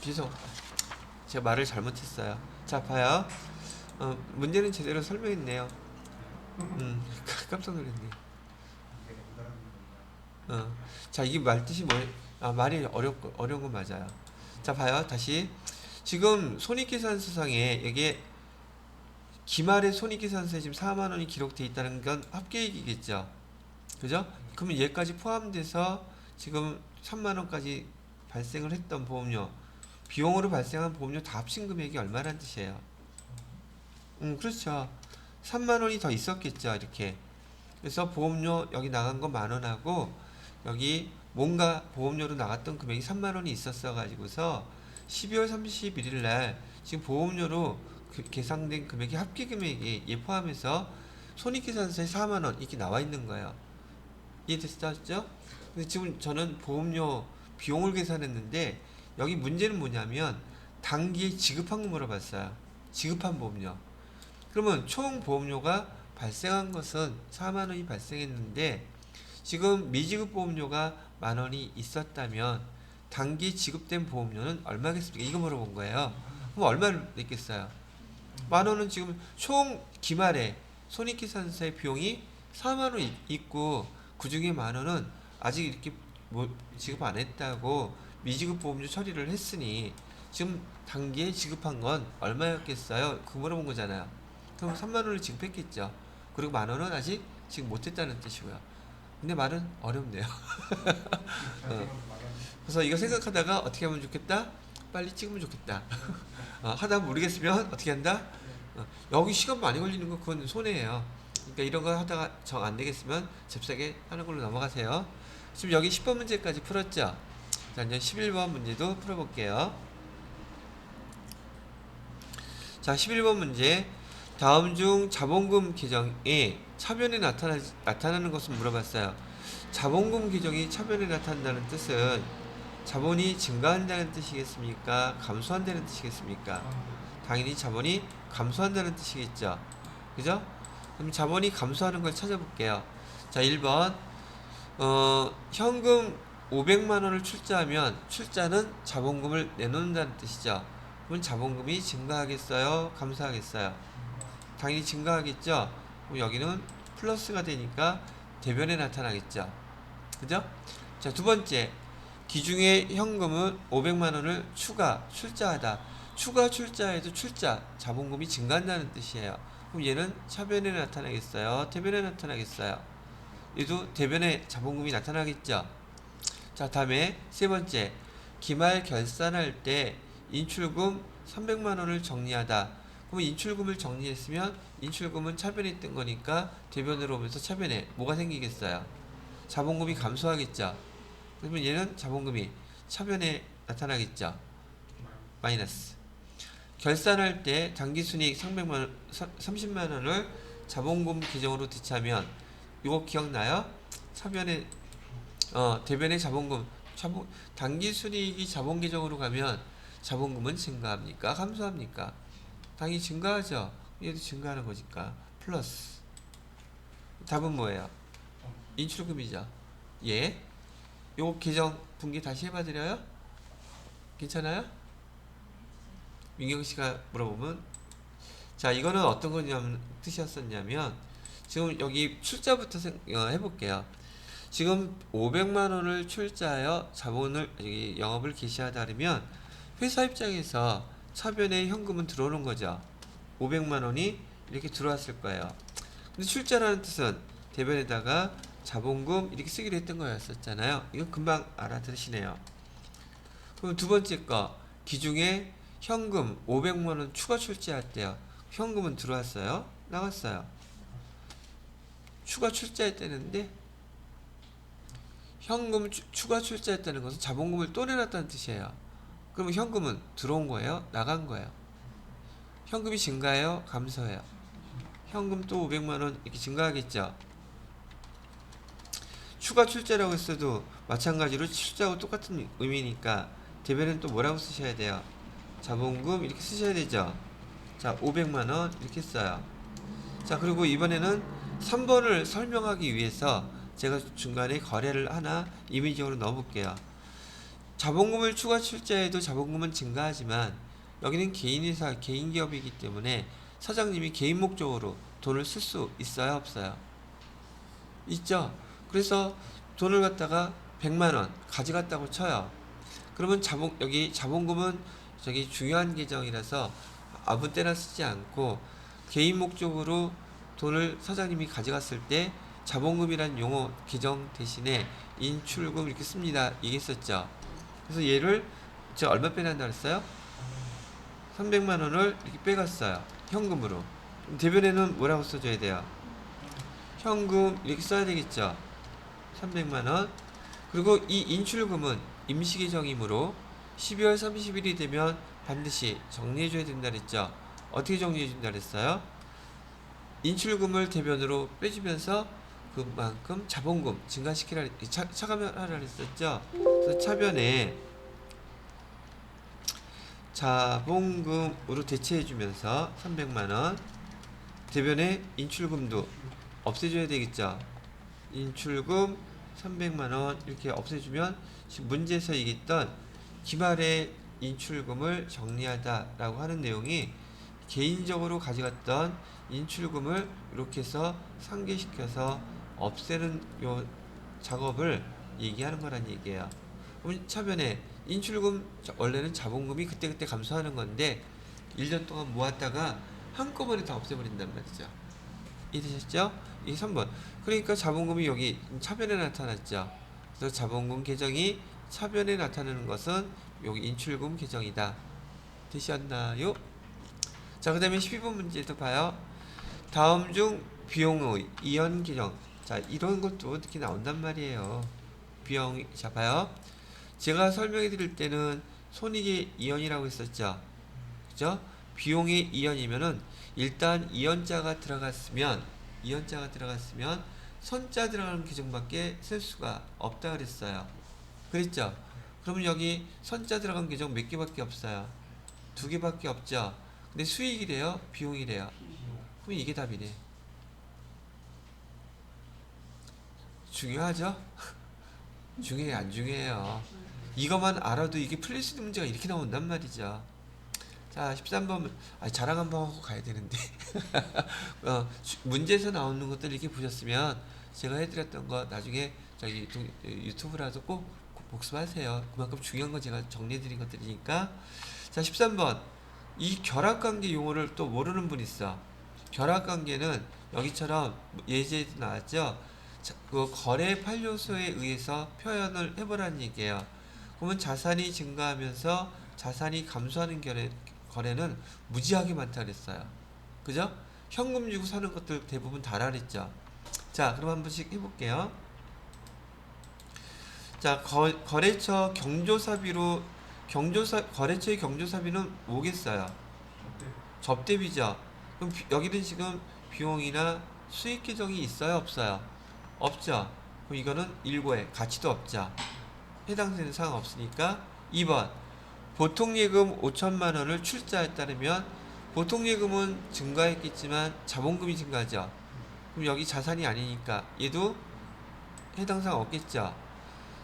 죄송. 제가 말을 잘못했어요. 자, 봐요. 문제는 제대로 설명했네요. 깜짝 놀랐네. 자, 이게 말 뜻이 뭐예요? 말이 어려운 건 맞아요. 자, 봐요. 다시. 지금 손익계산서상에 이게 기말에 손익계산서에 지금 4만 원이 기록되어 있다는 건 합계액이겠죠. 그죠? 그러면 얘까지 포함돼서 지금 3만 원까지 발생을 했던 보험료, 비용으로 발생한 보험료 다 합친 금액이 얼마란 뜻이에요? 그렇죠. 3만 원이 더 있었겠죠, 이렇게. 그래서 보험료 여기 나간 거 만 원하고 여기 뭔가 보험료로 나갔던 금액이 3만 원이 있었어 가지고서 12월 31일 날 지금 보험료로 계산된 금액이 합계 금액이 얘 포함해서 손익계산서에 4만 원 이렇게 나와 있는 거예요. 이해되시죠? 근데 지금 저는 보험료 비용을 계산했는데 여기 문제는 뭐냐면 단기에 지급한 거 물어봤어요. 지급한 보험료. 그러면 총 보험료가 발생한 것은 4만 원이 발생했는데 지금 미지급 보험료가 만 원이 있었다면 단기 지급된 보험료는 얼마겠습니까? 이거 물어본 거예요. 그럼 얼마를 냈겠어요? 만 원은 지금 총 기말에 손익계산서의 비용이 4만 원 있고 그 중에 만 원은 아직 이렇게 뭐 지급 안 했다고 미지급 보험료 처리를 했으니 지금 단기에 지급한 건 얼마였겠어요? 그거 물어본 거잖아요. 그럼 3만 원을 지급했겠죠. 그리고 만 원은 아직 지금 못했다는 뜻이고요. 근데 말은 어렵네요. 그래서 이거 생각하다가 어떻게 하면 좋겠다? 빨리 찍으면 좋겠다. 하다 모르겠으면 어떻게 한다? 여기 시간 많이 걸리는 거 그건 손해예요. 그러니까 이런 거 하다가 정 안 되겠으면 잽싸게 하는 걸로 넘어가세요. 지금 여기 10번 문제까지 풀었죠? 자, 이제 11번 문제도 풀어볼게요. 자, 11번 문제. 다음 중 자본금 계정에 차변에 나타나는 것은 물어봤어요. 자본금 계정이 차변에 나타난다는 뜻은 자본이 증가한다는 뜻이겠습니까? 감소한다는 뜻이겠습니까? 당연히 자본이 감소한다는 뜻이겠죠. 그죠? 그럼 자본이 감소하는 걸 찾아볼게요. 자, 1번. 현금 500만 원을 출자하면 출자는 자본금을 내놓는다는 뜻이죠. 그럼 자본금이 증가하겠어요? 감소하겠어요? 당연히 증가하겠죠. 그럼 여기는 플러스가 되니까 대변에 나타나겠죠. 그죠? 자, 두 번째. 기중에 현금은 500만 원을 추가 출자하다. 추가 출자에도 출자 자본금이 증가한다는 뜻이에요. 그럼 얘는 차변에 나타나겠어요? 대변에 나타나겠어요? 얘도 대변에 자본금이 나타나겠죠. 자, 다음에 세 번째. 기말 결산할 때 인출금 300만 원을 정리하다. 그럼 인출금을 정리했으면 인출금은 차변에 있던 거니까 대변으로 오면서 차변에 뭐가 생기겠어요? 자본금이 감소하겠죠. 그러면 얘는 자본금이 차변에 나타나겠죠. 마이너스. 결산할 때 당기순이익 30만 원을 자본금 계정으로 대체하면 이거 기억나요? 차변에 대변에 자본금 당기순이익이 자본 계정으로 가면 자본금은 증가합니까? 감소합니까? 당연히 증가하죠. 얘도 증가하는 거니까 플러스. 답은 뭐예요? 인출금이죠. 예. 요 계정 분기 다시 해봐드려요? 괜찮아요? 민경 씨가 물어보면 자, 이거는 어떤 거냐면 뜻이었었냐면 지금 여기 출자부터 해볼게요. 지금 500만 원을 출자하여 자본을 영업을 개시하다 그러면 회사 입장에서 차변에 현금은 들어오는 거죠. 500만 원이 이렇게 들어왔을 거예요. 근데 출자라는 뜻은 대변에다가 자본금 이렇게 쓰기로 했던 거였었잖아요. 이거 금방 알아들으시네요. 그럼 두 번째 거 기중에 현금 500만 원 추가 출자했대요. 현금은 들어왔어요? 나갔어요? 추가 출자했다는데 현금 추가 출자했다는 것은 자본금을 또 내놨다는 뜻이에요. 그러면 현금은 들어온 거예요? 나간 거예요? 현금이 증가해요? 감소해요? 현금 또 500만 원 이렇게 증가하겠죠? 추가 출자라고 했어도 마찬가지로 출자하고 똑같은 의미니까 대변은 또 뭐라고 쓰셔야 돼요? 자본금 이렇게 쓰셔야 되죠. 자, 500만 원 이렇게 써요. 자, 그리고 이번에는 3번을 설명하기 위해서 제가 중간에 거래를 하나 임의적으로 넣어볼게요. 자본금을 추가 출자해도 자본금은 증가하지만 여기는 개인회사, 개인기업이기 때문에 사장님이 개인 목적으로 돈을 쓸 수 있어요, 없어요? 있죠. 그래서 돈을 갖다가 100만 원 가져갔다고 쳐요. 그러면 여기 자본금은 저기 중요한 계정이라서 아무 때나 쓰지 않고 개인 목적으로 돈을 사장님이 가져갔을 때 자본금이란 용어 계정 대신에 인출금 이렇게 씁니다. 얘기했었죠. 그래서 얘를 제가 얼마 빼낸다 그랬어요? 300만 원을 이렇게 빼갔어요. 현금으로. 대변에는 뭐라고 써줘야 돼요? 현금 이렇게 써야 되겠죠. 300만 원. 그리고 이 인출금은 임시계정이므로 12월 30일이 되면 반드시 정리해줘야 된다 그랬죠. 어떻게 정리해준다 그랬어요? 인출금을 대변으로 빼주면서 그만큼 자본금 증가시키라, 차감하라 그랬었죠. 그래서 차변에 자본금으로 대체해주면서 300만원, 대변에 인출금도 없애줘야 되겠죠. 인출금 300만원 이렇게 없애주면 지금 문제에서 얘기했던 기말의 인출금을 정리하다라고 하는 내용이 개인적으로 가져갔던 인출금을 이렇게 해서 상계시켜서 없애는 요 작업을 얘기하는 거란 얘기예요. 그럼 차변에 인출금 원래는 자본금이 그때그때 감소하는 건데 1년 동안 모았다가 한꺼번에 다 없애버린단 말이죠. 이해되셨죠? 이 3번. 그러니까 자본금이 여기 차변에 나타났죠. 그래서 자본금 계정이 차변에 나타나는 것은 여기 인출금 계정이다. 되셨나요? 자, 그 다음에 12번 문제도 봐요. 다음 중 비용의 이연 계정. 자, 이런 것도 어떻게 나온단 말이에요. 비용, 자, 봐요. 제가 설명해 드릴 때는 손익의 이연이라고 했었죠. 그죠? 비용의 이연이면은 일단 이연자가 들어갔으면 선자 들어가는 계정밖에 쓸 수가 없다 그랬어요. 그랬죠? 그러면 여기 선자 들어간 계정 몇 개밖에 없어요? 2개밖에 없죠? 근데 수익이래요? 비용이래요? 그럼 이게 답이네. 중요하죠? 중요해, 안 중요해요? 이것만 알아도 이게 풀릴 수 있는 문제가 이렇게 나온단 말이죠. 자, 13번, 자랑 한번 하고 가야 되는데. 문제에서 나오는 것들 이렇게 보셨으면 제가 해드렸던 거 나중에 저기 유튜브라도 꼭 복습하세요. 그만큼 중요한 거 제가 정리해드린 것들이니까. 자, 13번. 이 결합관계 용어를 또 모르는 분 있어. 결합관계는 여기처럼 예제에도 나왔죠. 자, 그 거래 판료소에 의해서 표현을 해보라는 얘기예요. 그러면 자산이 증가하면서 자산이 감소하는 거래는 무지하게 많다 그랬어요. 그죠? 현금 주고 사는 것들 대부분 다라 그랬죠. 자, 그럼 한 번씩 해볼게요. 자, 거래처 경조사비로 거래처의 경조사비는 뭐겠어요? 접대비죠. 그럼 여기는 지금 비용이나 수익 계정이 있어요, 없어요? 없죠. 그럼 이거는 일고에 가치도 없죠. 해당되는 사항 없으니까 2번 보통예금 5천만 원을 출자했다면 보통예금은 증가했겠지만 자본금이 증가하죠. 그럼 여기 자산이 아니니까 얘도 해당 사항 없겠죠.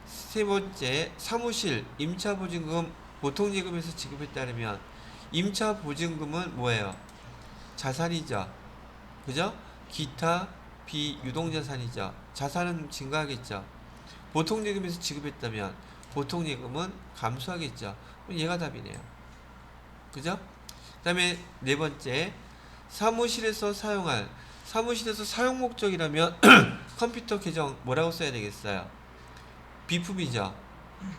세 번째, 사무실 임차보증금 보통예금에서 지급했다면 임차보증금은 뭐예요? 자산이죠. 그죠? 기타 비유동자산이죠. 자산은 증가하겠죠. 보통예금에서 지급했다면 보통예금은 감소하겠죠. 그럼 얘가 답이네요. 그죠? 그 다음에 네 번째, 사무실에서 사용 목적이라면 컴퓨터 계정 뭐라고 써야 되겠어요? 비품이죠.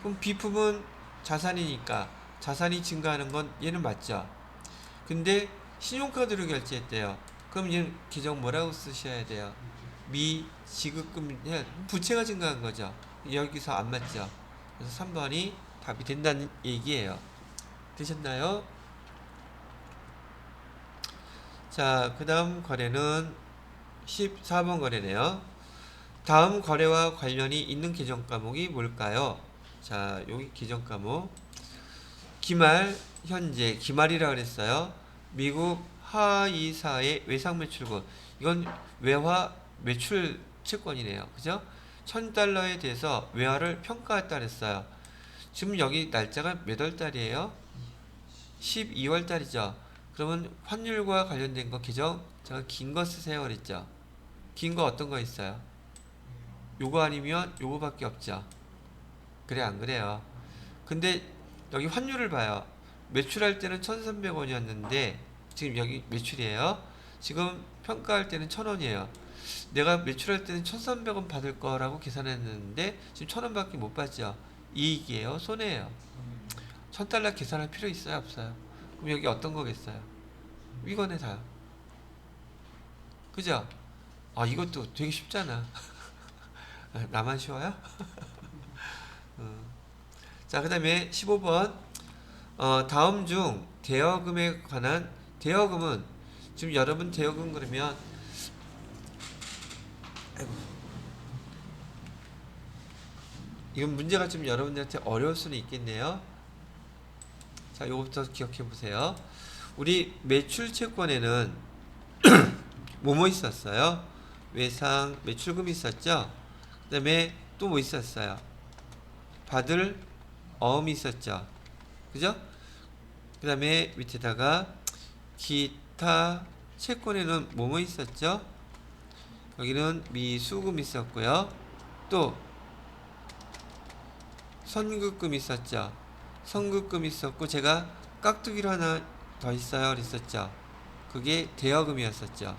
그럼 비품은 자산이니까 자산이 증가하는 건 얘는 맞죠. 근데 신용카드로 결제했대요. 그럼 얘는 계정 뭐라고 쓰셔야 돼요? 미지급금, 부채가 증가한 거죠. 여기서 안 맞죠. 그래서 3번이 답이 된다는 얘기예요. 되셨나요? 자, 그 다음 거래는 14번 거래네요. 다음 거래와 관련이 있는 계정 과목이 뭘까요? 자, 여기 계정 과목 기말, 현재 기말이라 그랬어요. 미국 하이사의 외상 매출권, 이건 외화 매출 채권이네요. 그죠? $1,000에 대해서 외화를 평가했다 그랬어요. 지금 여기 날짜가 몇 월 달이에요? 12월 달이죠. 그러면 환율과 관련된 거 계정 제가 긴 거 쓰세요 그랬죠. 긴 거 어떤 거 있어요? 요거 아니면 요거밖에 없죠. 그래 안 그래요? 근데 여기 환율을 봐요. 매출할 때는 1,300원이었는데 지금 여기 매출이에요. 지금 평가할 때는 1,000원이에요. 내가 매출할 때는 1,300원 받을 거라고 계산했는데 지금 1,000원밖에 못 받죠. 이익이에요, 손해예요? 1,000달러 계산할 필요 있어요, 없어요? 그럼 여기 어떤 거겠어요? 이거네 다. 그죠? 아 이것도 되게 쉽잖아. 나만 쉬워요? 자, 그 다음에 15번. 다음 중 대여금에 관한, 대여금은, 지금 여러분 대여금 그러면, 아이고, 이건 문제가 좀 여러분들한테 어려울 수는 있겠네요. 자, 요거부터 기억해 보세요. 우리 매출 채권에는 뭐뭐 있었어요? 외상, 매출금이 있었죠? 그 다음에 또 뭐 있었어요? 받을 어음이 있었죠? 그죠? 그 다음에 밑에다가 기타 채권에는 뭐뭐 있었죠? 여기는 미수금 있었고요. 또 선급금 있었죠. 선급금 있었고 제가 깍두기로 하나 더 있어요 그랬었죠. 그게 대여금이었었죠.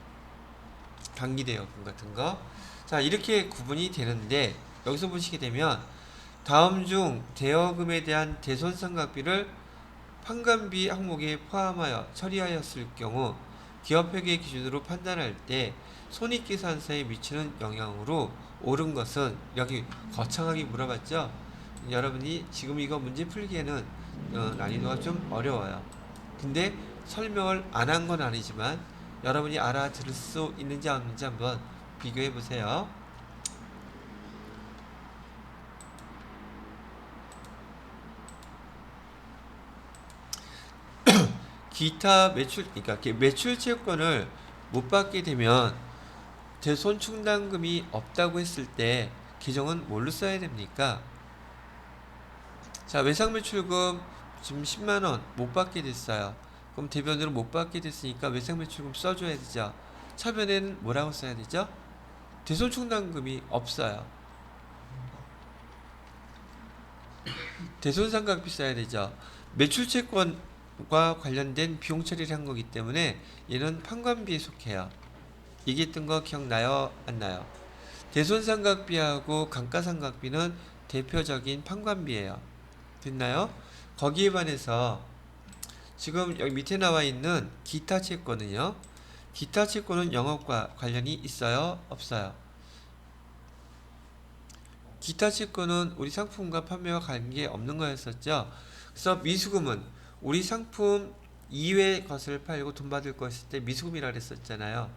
단기대여금 같은 거. 자, 이렇게 구분이 되는데 여기서 보시게 되면 다음 중 대여금에 대한 대손상각비를 판관비 항목에 포함하여 처리하였을 경우 기업회계 기준으로 판단할 때 손익계산서에 미치는 영향으로 옳은 것은, 여기 거창하게 물어봤죠. 여러분이 지금 이거 문제 풀기에는 난이도가 좀 어려워요. 근데 설명을 안 한 건 아니지만 여러분이 알아들을 수 있는지 없는지 한번 비교해 보세요. 기타 매출, 그러니까 매출 채권을 못 받게 되면 대손충당금이 없다고 했을 때 계정은 뭘로 써야 됩니까? 자, 외상매출금 지금 10만원 못 받게 됐어요. 그럼 대변으로 못 받게 됐으니까 외상매출금 써줘야 되죠. 차변에는 뭐라고 써야 되죠? 대손충당금이 없어요. 대손상각비 써야 되죠. 매출채권과 관련된 비용 처리를 한 거기 때문에 얘는 판관비에 속해요. 얘기했던 거 기억나요? 안 나요? 대손상각비하고 감가상각비는 대표적인 판관비예요. 됐나요? 거기에 반해서 지금 여기 밑에 나와 있는 기타 채권은요. 기타 채권은 영업과 관련이 있어요? 없어요? 기타 채권은 우리 상품과 판매와 관계 없는 거였었죠. 그래서 미수금은 우리 상품 이외의 것을 팔고 돈 받을 거 있을 때 미수금이라 그랬었잖아요.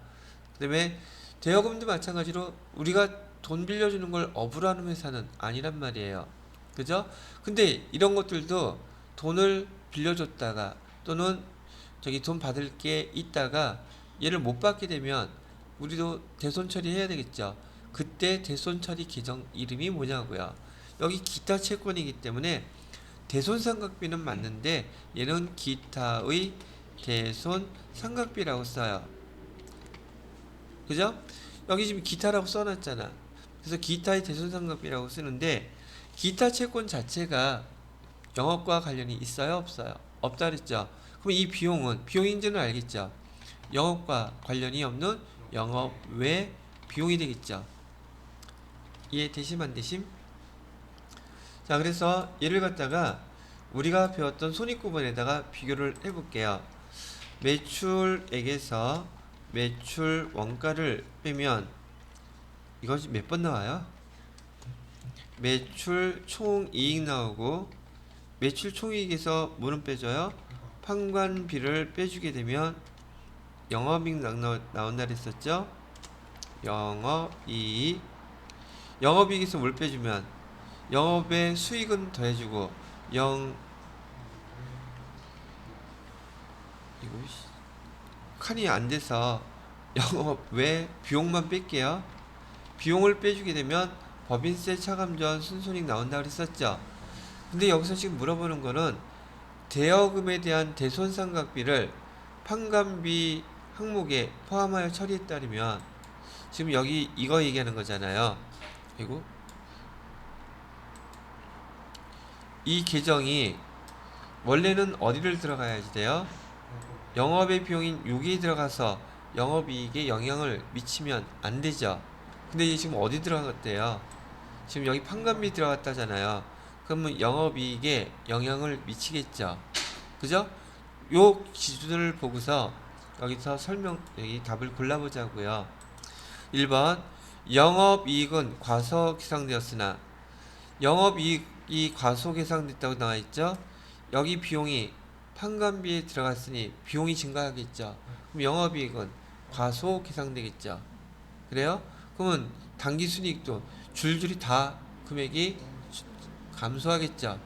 그 다음에 대여금도 마찬가지로 우리가 돈 빌려주는 걸 업으로 하는 회사는 아니란 말이에요. 그죠? 근데 이런 것들도 돈을 빌려줬다가 또는 저기 돈 받을 게 있다가 얘를 못 받게 되면 우리도 대손 처리해야 되겠죠. 그때 대손 처리 계정 이름이 뭐냐고요. 여기 기타 채권이기 때문에 대손 상각비는 맞는데 얘는 기타의 대손 상각비라고 써요. 그죠? 여기 지금 기타라고 써놨잖아. 그래서 기타의 대손상각비라고 쓰는데 기타 채권 자체가 영업과 관련이 있어요? 없어요? 없다 그랬죠? 그럼 이 비용은, 비용인지는 알겠죠? 영업과 관련이 없는 영업 외 비용이 되겠죠? 이해되심 안 되심? 자, 그래서 얘를 갖다가 우리가 배웠던 손익구분에다가 비교를 해볼게요. 매출액에서 매출 원가를 빼면 이것이 몇 번 나와요? 매출 총이익 나오고, 매출 총이익에서 뭐는 빼줘요? 판관비를 빼주게 되면 영업이익 나온다 그랬었죠? 영업이익. 영업이익에서 뭘 빼주면 영업의 수익은 더해주고 이거 칸이 안 돼서 영업 외 비용만 뺄게요. 비용을 빼주게 되면 법인세 차감전 순손익 나온다 그랬었죠. 근데 여기서 지금 물어보는 거는 대여금에 대한 대손상각비를 판관비 항목에 포함하여 처리했다면 지금 여기 이거 얘기하는 거잖아요. 그리고 이 계정이 원래는 어디를 들어가야지 돼요? 영업의 비용인 여기에 들어가서 영업이익에 영향을 미치면 안 되죠. 근데 이게 지금 어디 들어갔대요? 지금 여기 판관비 들어갔다잖아요. 그러면 영업이익에 영향을 미치겠죠. 그죠? 요 기준을 보고서 여기서 여기 답을 골라보자고요. 1번 영업이익은 과소계상되었으나 영업이익이 과소계상됐다고 나와있죠. 여기 비용이 판관비에 들어갔으니 비용이 증가하겠죠. 그럼 영업이익은 과소계상되겠죠. 그래요? 그러면 당기순이익도 줄줄이 다 금액이 감소하겠죠.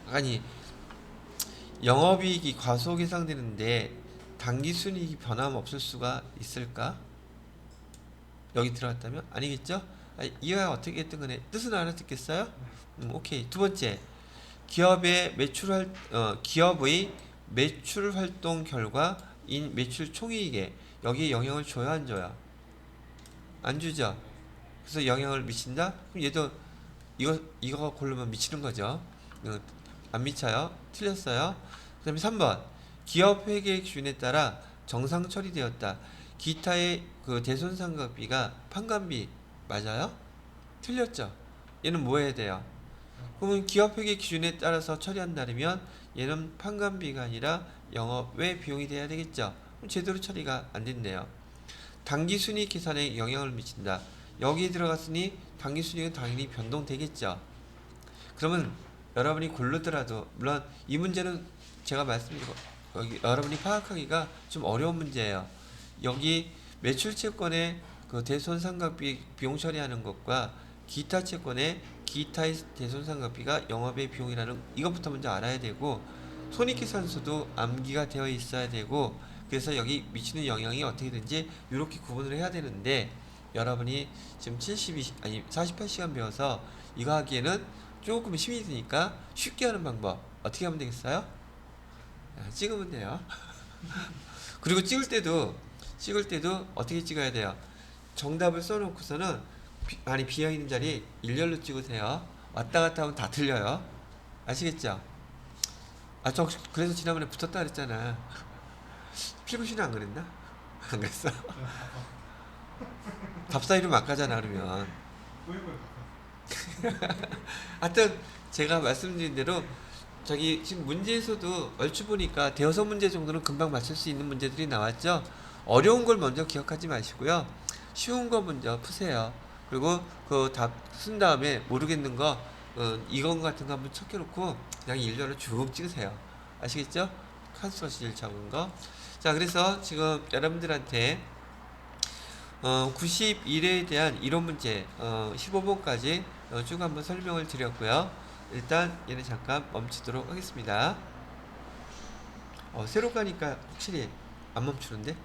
아니 영업이익이 과소계상되는데 당기순이익이 변함없을 수가 있을까? 여기 들어갔다면? 아니겠죠? 이해가 어떻게 했든 간에 뜻은 알아듣겠어요? 오케이. 두 번째, 기업의 매출 활동 결과인 매출 총이익에 여기에 영향을 줘야 안 줘요? 안 주죠. 그래서 영향을 미친다? 그럼 얘도 이거 고르면 미치는 거죠. 안 미쳐요. 틀렸어요. 그 다음에 3번 기업 회계 기준에 따라 정상 처리되었다. 기타의 그 대손상각비가 판관비 맞아요? 틀렸죠. 얘는 뭐 해야 돼요? 그러면 기업 회계 기준에 따라서 처리한다면 얘는 판관비가 아니라 영업외 비용이 돼야 되겠죠. 그럼 제대로 처리가 안 된대요. 당기순이익 계산에 영향을 미친다. 여기에 들어갔으니 당기순이익은 당연히 변동되겠죠. 그러면 여러분이 고르더라도 물론 이 문제는 제가 말씀드린 여기 여러분이 파악하기가 좀 어려운 문제예요. 여기 매출 채권의 그 대손상각비 비용 처리하는 것과 기타 채권의 기타의 대손상각비가 영업의 비용이라는 이것부터 먼저 알아야 되고 손익계산서도 암기가 되어 있어야 되고 그래서 여기 미치는 영향이 어떻게든지 이렇게 구분을 해야 되는데 여러분이 지금 48시간 배워서 이거 하기에는 조금 힘이 드니까 쉽게 하는 방법 어떻게 하면 되겠어요? 찍으면 돼요. 그리고 찍을 때도 어떻게 찍어야 돼요? 정답을 써놓고서는 많이 비어있는 자리 일렬로 찍으세요. 왔다 갔다 하면 다 틀려요. 아시겠죠? 저 그래서 지난번에 붙었다 그랬잖아. 필구씨는 안 그랬나? 안 그랬어? 답사이로 막 가잖아 그러면. 하여튼 제가 말씀드린 대로 저기 지금 문제에서도 얼추 보니까 대여섯 문제 정도는 금방 맞출 수 있는 문제들이 나왔죠. 어려운 걸 먼저 기억하지 마시고요. 쉬운 거 먼저 푸세요. 그리고 그 답 쓴 다음에 모르겠는 거 이건 같은 거 한번 척해놓고 그냥 일렬로 쭉 찍으세요. 아시겠죠? 칸수가 제일 적은 거. 자, 그래서 지금 여러분들한테 91회에 대한 이론 문제 15번까지 쭉 한번 설명을 드렸고요. 일단 얘는 잠깐 멈추도록 하겠습니다. 새로 가니까 확실히 안 멈추는데?